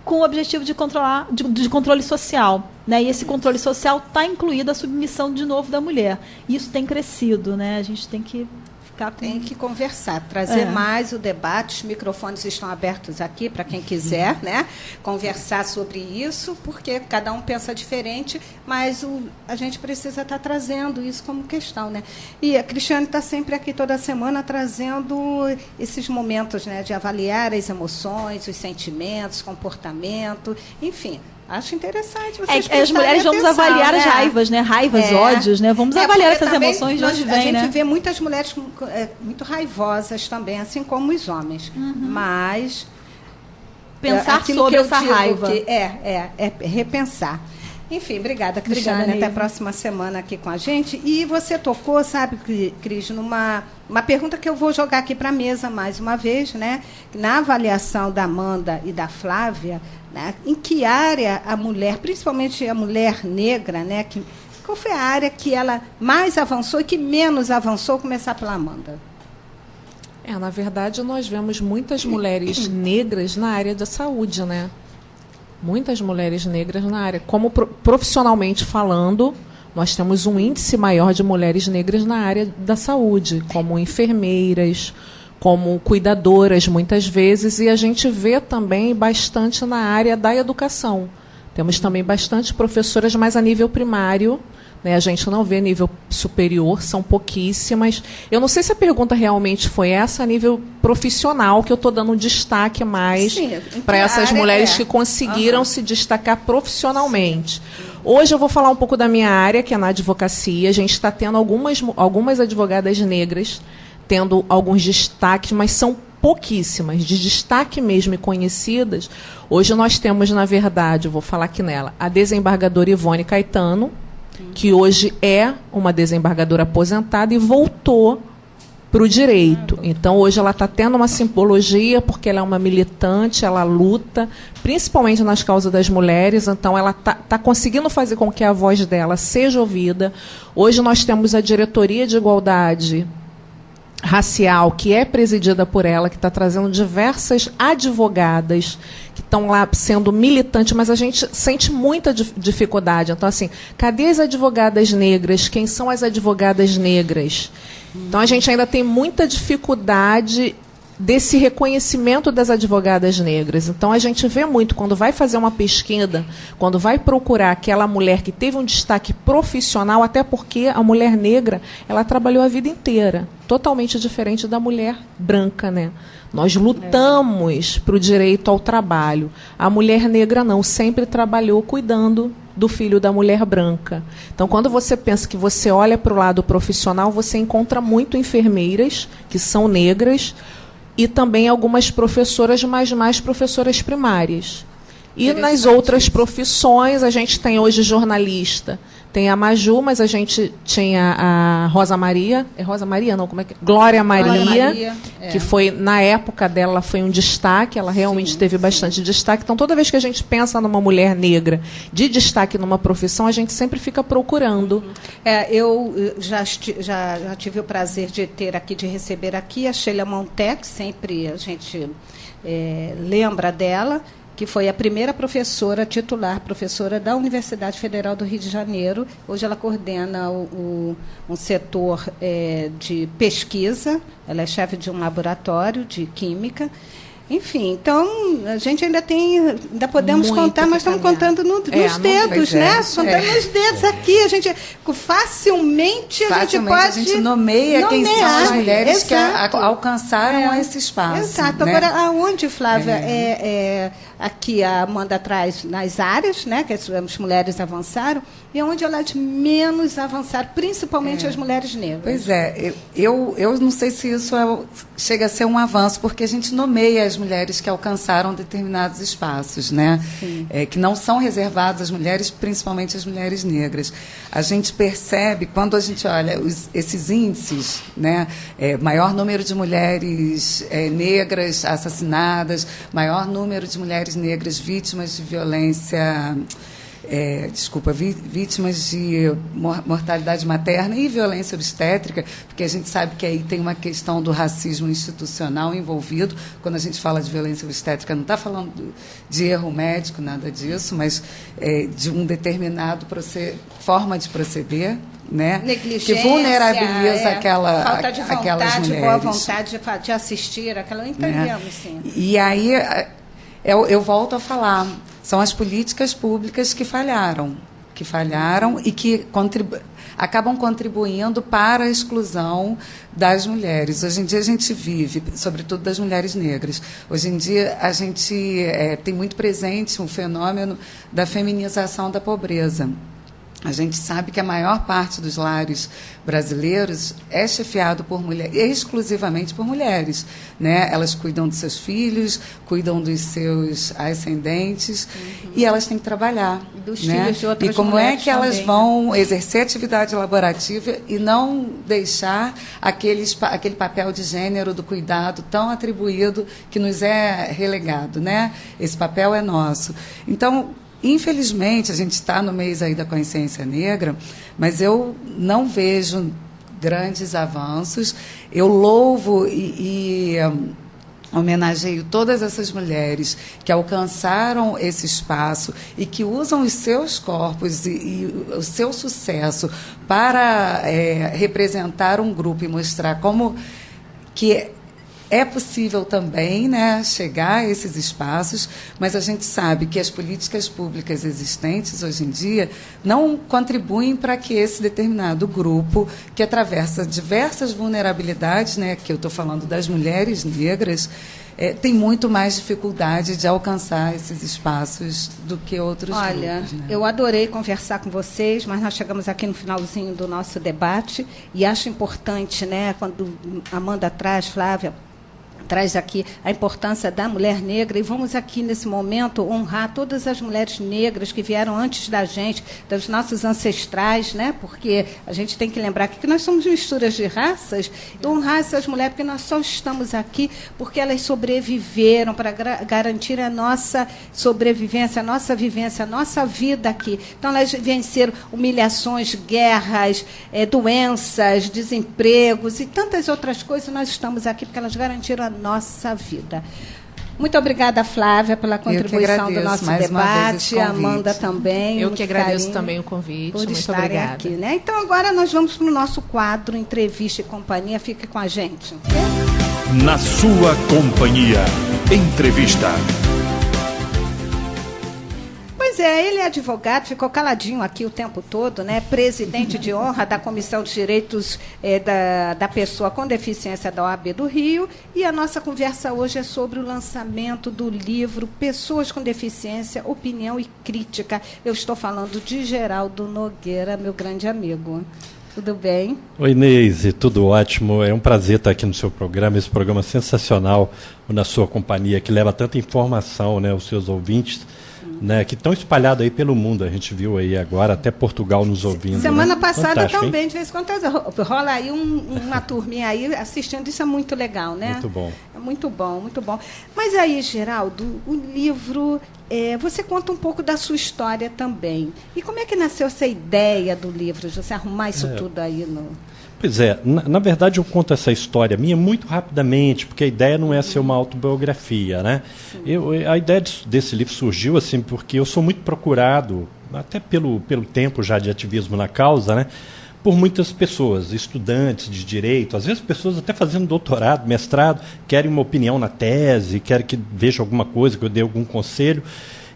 com o objetivo de controlar, de controle social. Né? E esse controle social está incluído a submissão, de novo, da mulher. Isso tem crescido, né? A gente tem que ficar com... Tem que conversar, trazer mais o debate. Os microfones estão abertos aqui para quem quiser, né? Conversar sobre isso, porque cada um pensa diferente, mas a gente precisa estar trazendo isso como questão, né? E a Cristiane está sempre aqui toda semana trazendo esses momentos, né, de avaliar as emoções, os sentimentos, comportamento, enfim. Acho interessante vocês as mulheres vamos avaliar, né, as raivas, né? Raivas, ódios, né? Vamos avaliar essas emoções de onde vem, né? A gente né? vê muitas mulheres muito raivosas também, assim como os homens. Mas pensar sobre essa raiva. É repensar. Enfim, obrigada, Cristiane. Até a próxima semana aqui com a gente. E você tocou, sabe, Cris, numa pergunta que eu vou jogar aqui para a mesa mais uma vez, né? Na avaliação da Amanda e da Flávia, né, em que área a mulher, principalmente a mulher negra, né, qual foi a área que ela mais avançou e que menos avançou? Começar pela Amanda. Na verdade, nós vemos muitas mulheres negras na área da saúde, né? Muitas mulheres negras na área. Como profissionalmente falando, nós temos um índice maior de mulheres negras na área da saúde, como enfermeiras, como cuidadoras, muitas vezes, e a gente vê também bastante na área da educação. Temos também bastante professoras, mas a nível primário, né, a gente não vê nível superior, são pouquíssimas. Eu não sei se a pergunta realmente foi essa, a nível profissional, que eu estou dando um destaque mais para essas mulheres que conseguiram se destacar profissionalmente. Hoje eu vou falar um pouco da minha área, que é na advocacia. A gente está tendo algumas advogadas negras tendo alguns destaques, mas são pouquíssimas, de destaque mesmo e conhecidas. Hoje nós temos, na verdade, eu vou falar aqui nela, a desembargadora Ivone Caetano, que hoje é uma desembargadora aposentada e voltou para o direito. Então, hoje ela está tendo uma simbologia, porque ela é uma militante, ela luta, principalmente nas causas das mulheres, então ela está conseguindo fazer com que a voz dela seja ouvida. Hoje nós temos a Diretoria de Igualdade Racial, que é presidida por ela, que está trazendo diversas advogadas que estão lá sendo militantes, mas a gente sente muita dificuldade. Então, assim, cadê as advogadas negras? Quem são as advogadas negras? Então, a gente ainda tem muita dificuldade desse reconhecimento das advogadas negras. Então, a gente vê muito, quando vai fazer uma pesquisa, quando vai procurar aquela mulher que teve um destaque profissional, até porque a mulher negra, ela trabalhou a vida inteira, totalmente diferente da mulher branca, né? Nós lutamos para o direito ao trabalho. A mulher negra não, sempre trabalhou cuidando do filho da mulher branca. Então, quando você pensa que você olha para o lado profissional, você encontra muito enfermeiras que são negras e também algumas professoras, mas mais professoras primárias. E nas outras profissões, a gente tem hoje jornalista. Tem a Maju, mas a gente tinha a Rosa Maria. É Rosa Maria, não? Como é que é? Glória Maria, que foi, na época dela, foi um destaque. Ela realmente teve bastante destaque. Então, toda vez que a gente pensa numa mulher negra de destaque numa profissão, a gente sempre fica procurando. Eu já tive o prazer de receber aqui a Sheila Montec, sempre a gente lembra dela, que foi a primeira professora titular, professora da Universidade Federal do Rio de Janeiro. Hoje ela coordena um setor de pesquisa, ela é chefe de um laboratório de química. Enfim, então, a gente ainda podemos muito contar, mas estamos contando nos dedos, né? Contando nos dedos aqui, a gente facilmente a gente nomeia quem são as mulheres que alcançaram esse espaço. Exato. Né? Agora, aonde, Flávia, aqui a Amanda traz nas áreas, né, que as mulheres avançaram, e onde elas menos avançaram, principalmente as mulheres negras. Pois é, eu não sei se isso chega a ser um avanço, porque a gente nomeia as mulheres que alcançaram determinados espaços, né? Que não são reservados às mulheres, principalmente às mulheres negras. A gente percebe, quando a gente olha esses índices, né? Maior número de mulheres negras assassinadas, maior número de mulheres negras vítimas de violência... vítimas de mortalidade materna e violência obstétrica, porque a gente sabe que aí tem uma questão do racismo institucional envolvido. Quando a gente fala de violência obstétrica, não está falando de erro médico, nada disso, mas de um determinado forma de proceder, né? Negligência, que vulnerabiliza falta de vontade, aquelas mulheres. Boa vontade de assistir, entendemos, sim. E aí eu volto a falar, são as políticas públicas que falharam e que acabam contribuindo para a exclusão das mulheres. Hoje em dia a gente vive, sobretudo das mulheres negras, hoje em dia a gente tem muito presente um fenômeno da feminização da pobreza. A gente sabe que a maior parte dos lares brasileiros é chefiado por mulheres, exclusivamente por mulheres, né? Elas cuidam dos seus filhos, cuidam dos seus ascendentes, e elas têm que trabalhar. Dos né? filhos de outras E como mulheres é que elas também, vão exercer atividade laborativa e não deixar aquele papel de gênero do cuidado tão atribuído que nos é relegado, né? Esse papel é nosso. Então, infelizmente, a gente está no mês aí da consciência negra, mas eu não vejo grandes avanços. Eu louvo e homenageio todas essas mulheres que alcançaram esse espaço e que usam os seus corpos e o seu sucesso para representar um grupo e mostrar como que é possível também, né, chegar a esses espaços, mas a gente sabe que as políticas públicas existentes hoje em dia não contribuem para que esse determinado grupo, que atravessa diversas vulnerabilidades, né, que eu estou falando das mulheres negras, tem muito mais dificuldade de alcançar esses espaços do que outros grupos. Olha, eu adorei conversar com vocês, mas nós chegamos aqui no finalzinho do nosso debate e acho importante, né, quando Amanda traz, Flávia, traz aqui a importância da mulher negra, e vamos aqui nesse momento honrar todas as mulheres negras que vieram antes da gente, dos nossos ancestrais, né? Porque a gente tem que lembrar que nós somos misturas de raças, e honrar essas mulheres, porque nós só estamos aqui porque elas sobreviveram para garantir a nossa sobrevivência, a nossa vivência, a nossa vida aqui. Então elas venceram humilhações, guerras, doenças, desempregos e tantas outras coisas. Nós estamos aqui porque elas garantiram a nossa vida. Muito obrigada, Flávia, pela contribuição do nosso debate. A Amanda também. Eu que agradeço também o convite. Por muito estarem obrigada. Aqui, né? Então, agora nós vamos para o nosso quadro Entrevista e Companhia. Fique com a gente. Na sua companhia, entrevista. Pois é, ele é advogado, ficou caladinho aqui o tempo todo, né? Presidente de honra da Comissão de Direitos da Pessoa com Deficiência da OAB do Rio. E a nossa conversa hoje é sobre o lançamento do livro Pessoas com Deficiência, Opinião e Crítica. Eu estou falando de Geraldo Nogueira, meu grande amigo. Tudo bem? Oi, Neise, tudo ótimo. É um prazer estar aqui no seu programa, esse programa sensacional, na sua companhia, que leva tanta informação, né, aos seus ouvintes, né, que estão espalhados aí pelo mundo. A gente viu aí agora, até Portugal nos ouvindo. Semana né? passada Fantástico, também, hein? de vez em quando rola aí uma turminha aí assistindo, isso é muito legal, né? Muito bom. É muito bom, muito bom. Mas aí, Geraldo, o livro, você conta um pouco da sua história também. E como é que nasceu essa ideia do livro, de você arrumar isso tudo aí no... Pois é, na verdade eu conto essa história minha muito rapidamente, porque a ideia não é ser uma autobiografia, né? A ideia desse livro surgiu assim porque eu sou muito procurado, até pelo tempo já de ativismo na causa, né? Por muitas pessoas, estudantes de direito, às vezes pessoas até fazendo doutorado, mestrado, querem uma opinião na tese, querem que veja alguma coisa, que eu dê algum conselho.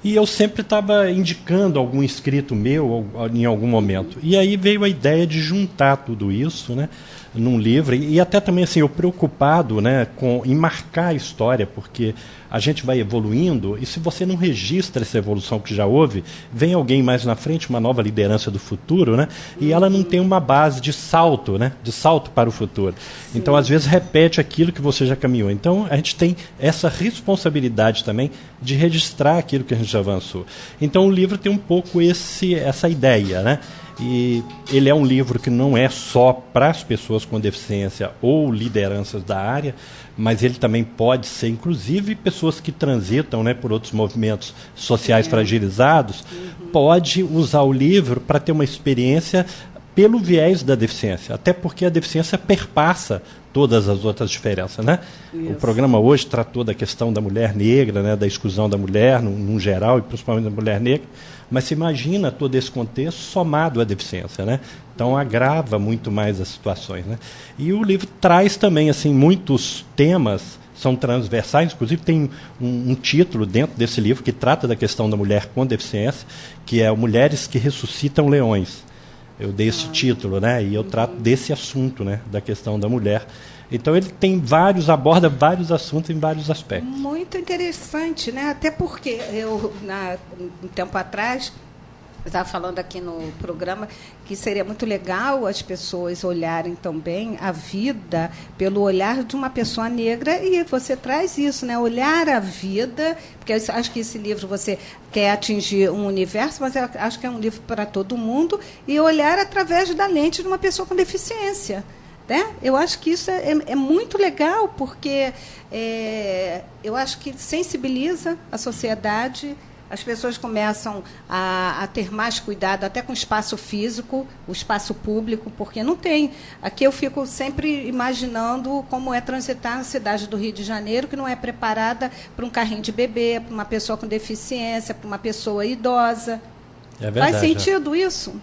E eu sempre estava indicando algum escrito meu em algum momento. E aí veio a ideia de juntar tudo isso, né, num livro. E até também assim, eu preocupado, né, em marcar a história, porque a gente vai evoluindo, e se você não registra essa evolução que já houve, vem alguém mais na frente, uma nova liderança do futuro, né, e ela não tem uma base de salto, né, de salto para o futuro. Sim. Então, às vezes, repete aquilo que você já caminhou. Então, a gente tem essa responsabilidade também de registrar aquilo que a gente já avançou. Então, o livro tem um pouco essa ideia, né? E ele é um livro que não é só para as pessoas com deficiência ou lideranças da área, mas ele também pode ser, inclusive, pessoas que transitam, né, por outros movimentos sociais fragilizados, pode usar o livro para ter uma experiência pelo viés da deficiência, até porque a deficiência perpassa todas as outras diferenças, né? O programa hoje tratou da questão da mulher negra, né, da exclusão da mulher, num geral, e principalmente da mulher negra, mas se imagina todo esse contexto somado à deficiência, né? Então agrava muito mais as situações, né? E o livro traz também assim muitos temas, são transversais, inclusive tem um título dentro desse livro que trata da questão da mulher com deficiência, que é Mulheres que Ressuscitam Leões. Eu dei esse título, né? E eu trato desse assunto, né? Da questão da mulher. Então ele tem aborda vários assuntos em vários aspectos. Muito interessante, né? Até porque um tempo atrás, eu estava falando aqui no programa que seria muito legal as pessoas olharem também a vida pelo olhar de uma pessoa negra, e você traz isso, né? Olhar a vida, porque eu acho que esse livro você quer atingir um universo, mas eu acho que é um livro para todo mundo, e olhar através da lente de uma pessoa com deficiência. Né? Eu acho que isso é muito legal, porque eu acho que sensibiliza a sociedade, as pessoas começam a ter mais cuidado até com o espaço físico, o espaço público, porque não tem. Aqui eu fico sempre imaginando como é transitar na cidade do Rio de Janeiro, que não é preparada para um carrinho de bebê, para uma pessoa com deficiência, para uma pessoa idosa. É verdade. Faz sentido isso?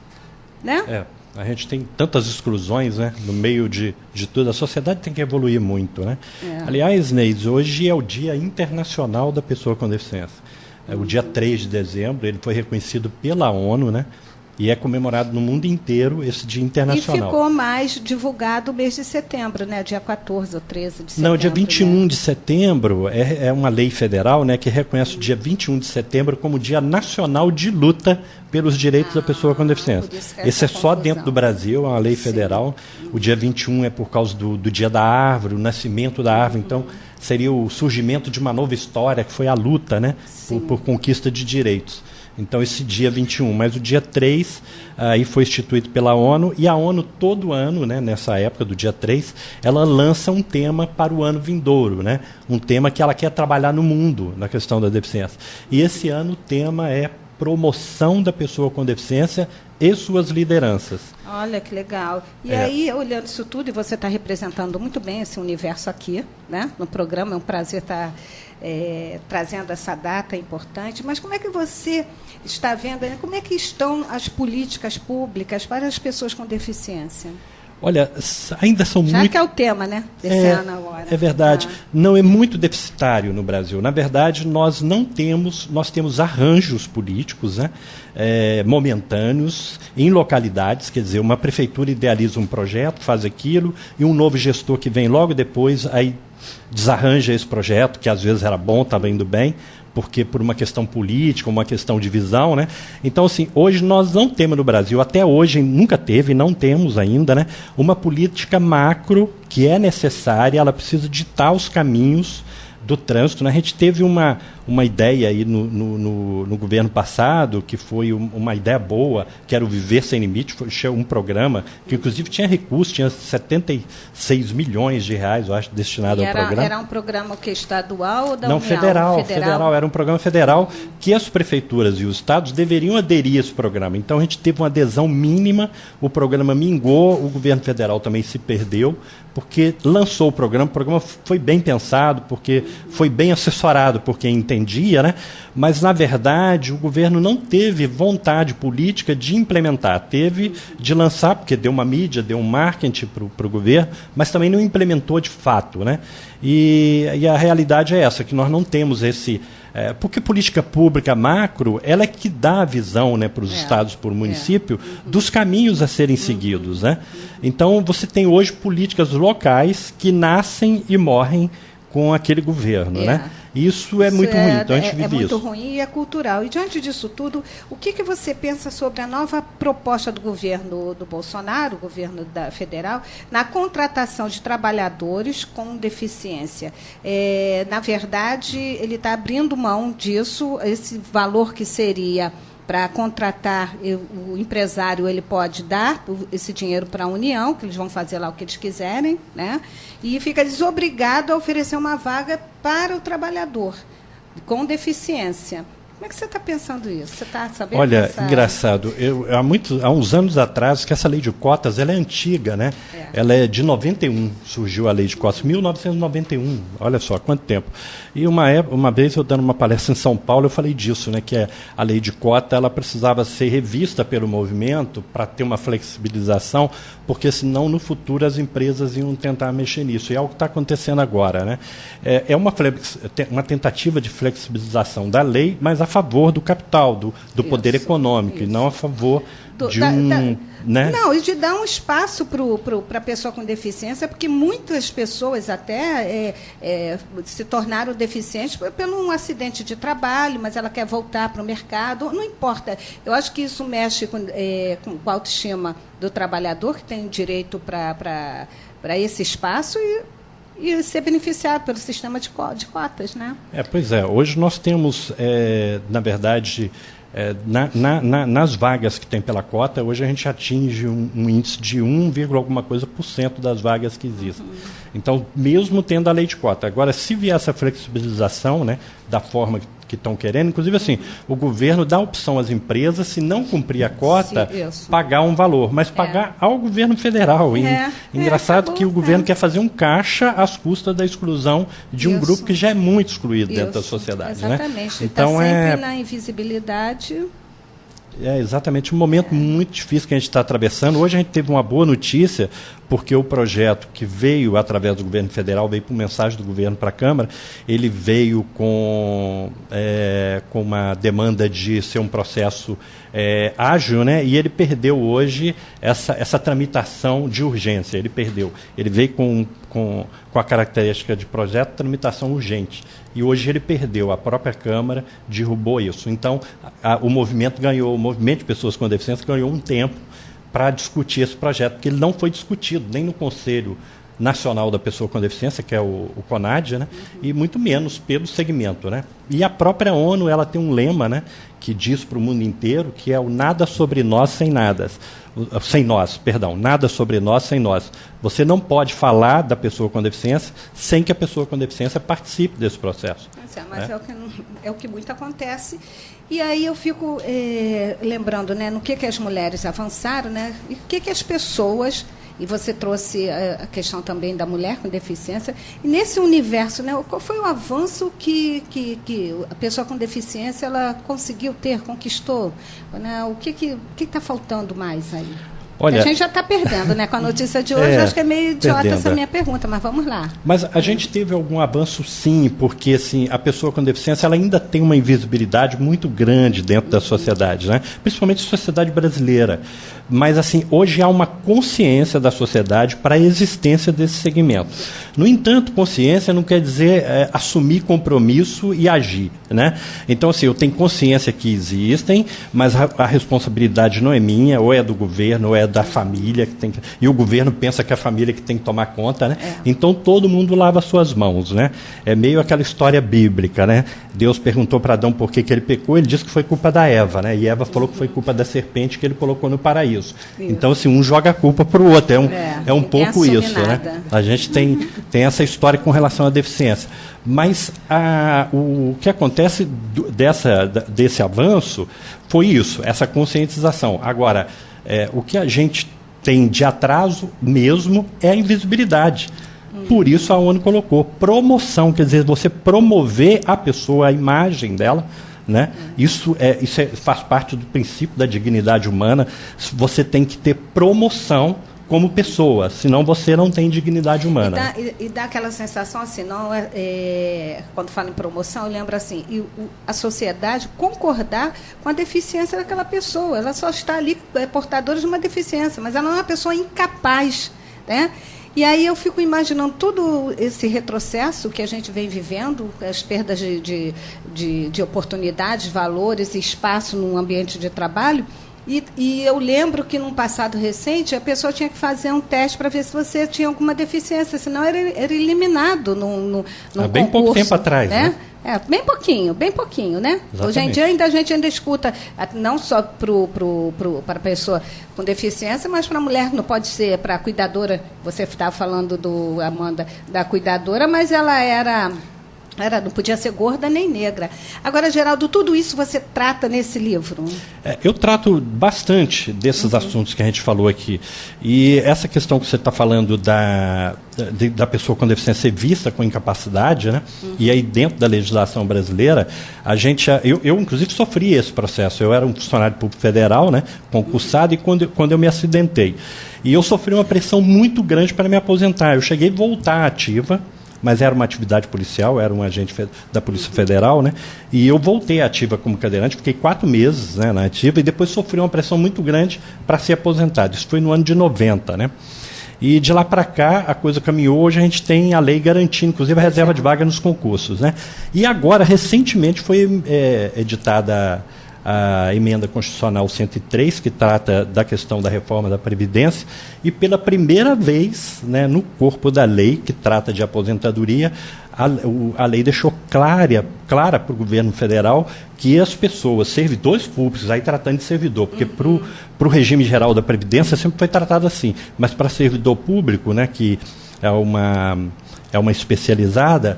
Né? A gente tem tantas exclusões, né, no meio de tudo. A sociedade tem que evoluir muito, né? Aliás, Neide, hoje é o Dia Internacional da Pessoa com Deficiência. O dia 3 de dezembro, ele foi reconhecido pela ONU, né? E é comemorado no mundo inteiro esse Dia Internacional. E ficou mais divulgado o mês de setembro, né? Dia 14 ou 13 de setembro. Não, dia 21 de setembro é uma lei federal, né, que reconhece o dia 21 de setembro como Dia Nacional de Luta pelos Direitos da Pessoa com Deficiência. Esse é só dentro do Brasil, é uma lei federal. O dia 21 é por causa do Dia da Árvore, o nascimento da árvore. Então, seria o surgimento de uma nova história, que foi a luta, né, por conquista de direitos. Então, esse dia 21, mas o dia 3 aí foi instituído pela ONU, e a ONU todo ano, né, nessa época do dia 3, ela lança um tema para o ano vindouro, né, um tema que ela quer trabalhar no mundo, na questão da deficiência. E esse ano o tema é promoção da pessoa com deficiência e suas lideranças. Olha que legal. E aí, olhando isso tudo, e você está representando muito bem esse universo aqui, né, no programa, é um prazer estar trazendo essa data importante, mas como é que você está vendo, como é que estão as políticas públicas para as pessoas com deficiência? Olha, ainda são muito... Já que é o tema, né, desse ano agora. É verdade. Não, é muito deficitário no Brasil. Na verdade, nós temos arranjos políticos, né, momentâneos, em localidades, quer dizer, uma prefeitura idealiza um projeto, faz aquilo, e um novo gestor que vem logo depois, aí desarranja esse projeto, que às vezes era bom, estava indo bem, porque por uma questão política, uma questão de visão, né? Então, assim, hoje nós não temos no Brasil, até hoje nunca teve, não temos ainda, né, uma política macro que é necessária, ela precisa ditar os caminhos do trânsito, né? A gente teve uma ideia aí no governo passado, que foi uma ideia boa, que era o Viver Sem Limite, foi um programa que inclusive tinha recursos, tinha 76 milhões de reais, eu acho, destinado ao programa. Era um programa que estadual ou da Não, União? Federal, era um programa federal que as prefeituras e os estados deveriam aderir a esse programa. Então a gente teve uma adesão mínima, o programa mingou, o governo federal também se perdeu, porque lançou o programa foi bem pensado, porque foi bem assessorado por quem entendia, né? Mas, na verdade, o governo não teve vontade política de implementar. Teve de lançar, porque deu uma mídia, deu um marketing para o governo, mas também não implementou de fato, né? E a realidade é essa, que nós não temos esse... porque política pública macro, ela é que dá a visão, né, para os estados, para o município, dos caminhos a serem seguidos, né? Então, você tem hoje políticas locais que nascem e morrem com aquele governo, né? Isso é muito ruim, então a gente vive isso. É muito ruim e é cultural. E diante disso tudo, o que você pensa sobre a nova proposta do governo do Bolsonaro, o governo federal, na contratação de trabalhadores com deficiência? Na verdade, ele está abrindo mão disso, esse valor que seria para contratar, o empresário ele pode dar esse dinheiro para a União, que eles vão fazer lá o que eles quiserem, né? E fica desobrigado a oferecer uma vaga para o trabalhador com deficiência. Como é que você está pensando isso? Você está sabendo? Olha, engraçado. Há uns anos atrás, que essa lei de cotas ela é antiga, né? Ela é de 91, surgiu a lei de cotas, 1991. Olha só, quanto tempo. E uma vez eu dando uma palestra em São Paulo, eu falei disso, né? Que a lei de cota ela precisava ser revista pelo movimento para ter uma flexibilização, porque senão no futuro as empresas iam tentar mexer nisso. E é o que está acontecendo agora, né? É uma tentativa de flexibilização da lei, mas a favor do capital, do poder econômico, e não a favor de né? Não, e de dar um espaço para a pessoa com deficiência, porque muitas pessoas até se tornaram deficientes pelo um acidente de trabalho, mas ela quer voltar para o mercado, não importa. Eu acho que isso mexe com a autoestima do trabalhador, que tem direito para esse espaço e ser beneficiado pelo sistema de cotas, né? Pois é. Hoje nós temos, na verdade, nas vagas que tem pela cota, hoje a gente atinge um índice de 1, alguma coisa por cento das vagas que existem. Então, mesmo tendo a lei de cota. Agora, se vier essa flexibilização, né, da forma que estão querendo, inclusive assim, o governo dá opção às empresas, se não cumprir a cota, pagar um valor, mas pagar ao governo federal. Engraçado que o governo quer fazer um caixa às custas da exclusão de um grupo que já é muito excluído dentro da sociedade. Exatamente. Né? Então, está sempre na invisibilidade. É exatamente um momento muito difícil que a gente está atravessando. Hoje a gente teve uma boa notícia, porque o projeto que veio através do governo federal, veio por mensagem do governo para a Câmara, ele veio com uma demanda de ser um processo ágil, né? E ele perdeu hoje essa tramitação de urgência. Ele perdeu. Ele veio com a característica de projeto de tramitação urgente. E hoje ele perdeu, a própria Câmara derrubou isso. Então, o movimento de pessoas com deficiência ganhou um tempo para discutir esse projeto, porque ele não foi discutido nem no Conselho Nacional da Pessoa com Deficiência, que é o CONAD, né? E muito menos pelo segmento, né? E a própria ONU, ela tem um lema, né, que diz para o mundo inteiro, que é o nada sobre nós sem nada. Sem nós, perdão, nada sobre nós sem nós. Você não pode falar da pessoa com deficiência sem que a pessoa com deficiência participe desse processo. Mas é o que muito acontece. E aí eu fico lembrando, né, no que as mulheres avançaram, né, e o que as pessoas... E você trouxe a questão também da mulher com deficiência. E nesse universo, né, qual foi o avanço que a pessoa com deficiência ela conseguiu ter, conquistou? Né? O que está faltando mais aí? Olha, a gente já está perdendo, né? Com a notícia de hoje, acho que é meio idiota essa minha pergunta, mas vamos lá. Mas a gente teve algum avanço, sim, porque assim, a pessoa com deficiência ela ainda tem uma invisibilidade muito grande dentro da sociedade, né? Principalmente a sociedade brasileira. Mas assim, hoje há uma consciência da sociedade para a existência desse segmento. No entanto, consciência não quer dizer assumir compromisso e agir, né? Então, assim, eu tenho consciência que existem, mas a responsabilidade não é minha, ou é do governo, ou é da família, e o governo pensa que é a família que tem que tomar conta, né? Então todo mundo lava suas mãos, né? É meio aquela história bíblica, né? Deus perguntou para Adão por que ele pecou, ele disse que foi culpa da Eva, né? E Eva falou que foi culpa da serpente que ele colocou no paraíso. Então, assim, um joga a culpa para o outro, é um pouco isso, né? A gente tem essa história com relação à deficiência. Mas o que acontece desse avanço foi isso, essa conscientização. Agora, o que a gente tem de atraso mesmo é a invisibilidade. Por isso a ONU colocou promoção, quer dizer, você promover a pessoa, a imagem dela, né? Isso faz parte do princípio da dignidade humana. Você tem que ter promoção como pessoa, senão você não tem dignidade humana. E dá aquela sensação assim, não quando fala em promoção, eu lembro assim, a sociedade concordar com a deficiência daquela pessoa. Ela só está ali portadora de uma deficiência, mas ela não é uma pessoa incapaz, né? E aí eu fico imaginando todo esse retrocesso que a gente vem vivendo, as perdas de oportunidades, valores e espaço no ambiente de trabalho. E eu lembro que, num passado recente, a pessoa tinha que fazer um teste para ver se você tinha alguma deficiência, senão era eliminado num bem concurso, pouco tempo atrás, né? Bem pouquinho, né? Exatamente. Hoje em dia a gente ainda escuta, não só para a pessoa com deficiência, mas para a mulher, não pode ser para a cuidadora. Você estava falando, Amanda, da cuidadora, mas ela não podia ser gorda nem negra. Agora, Geraldo, tudo isso você trata nesse livro? Eu trato bastante desses assuntos que a gente falou aqui. E essa questão que você está falando da pessoa com deficiência ser vista com incapacidade, né? E aí dentro da legislação brasileira, eu inclusive sofri esse processo. Eu era um funcionário público federal, né, concursado, e quando eu me acidentei. E eu sofri uma pressão muito grande para me aposentar. Eu cheguei a voltar ativa, mas era uma atividade policial, era um agente da Polícia Federal, né? E eu voltei ativa como cadeirante, fiquei 4 meses, né, na ativa, e depois sofri uma pressão muito grande para ser aposentado. Isso foi no ano de 90, né? E de lá para cá a coisa caminhou. Hoje a gente tem a lei garantindo, inclusive, a reserva de vaga nos concursos, né? E agora, recentemente, foi editada a emenda constitucional 103, que trata da questão da reforma da Previdência, e pela primeira vez, né, no corpo da lei que trata de aposentadoria, a lei deixou clara para o governo federal que as pessoas, servidores públicos, aí tratando de servidor, porque para o regime geral da Previdência sempre foi tratado assim, mas para servidor público, né, que é uma especializada,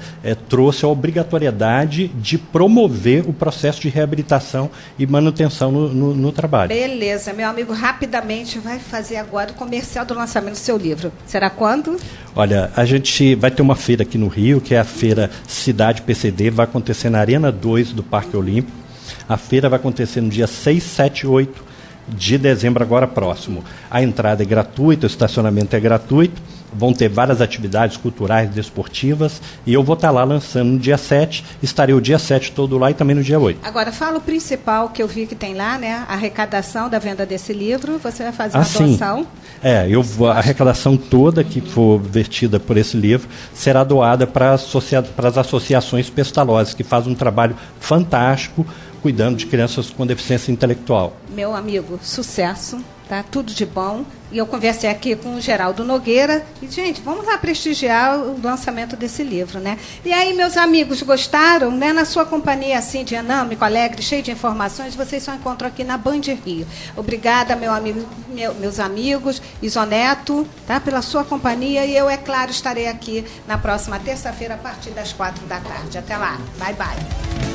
trouxe a obrigatoriedade de promover o processo de reabilitação e manutenção no trabalho. Beleza, meu amigo, rapidamente vai fazer agora o comercial do lançamento do seu livro. Será quando? Olha, a gente vai ter uma feira aqui no Rio, que é a Feira Cidade PCD, vai acontecer na Arena 2 do Parque Olímpico. A feira vai acontecer no dia 6, 7 e 8 de dezembro, agora próximo. A entrada é gratuita, o estacionamento é gratuito. Vão ter várias atividades culturais, desportivas, e eu vou estar lá lançando no dia 7, estarei o dia 7 todo lá e também no dia 8. Agora, fala o principal que eu vi que tem lá, né? A arrecadação da venda desse livro, você vai fazer uma doação? A arrecadação toda que for vertida por esse livro será doada para as associações Pestalozzi, que fazem um trabalho fantástico cuidando de crianças com deficiência intelectual. Meu amigo, sucesso. tá? Tudo de bom. E eu conversei aqui com o Geraldo Nogueira. E, gente, vamos lá prestigiar o lançamento desse livro, né? E aí, meus amigos, gostaram? Né? Na sua companhia, assim, dinâmico, alegre, cheio de informações, vocês só encontram aqui na Band Rio. Obrigada, meus amigos, Isoneto, tá? Pela sua companhia. E eu, é claro, estarei aqui na próxima terça-feira, a partir das 4 da tarde. Até lá. Bye, bye.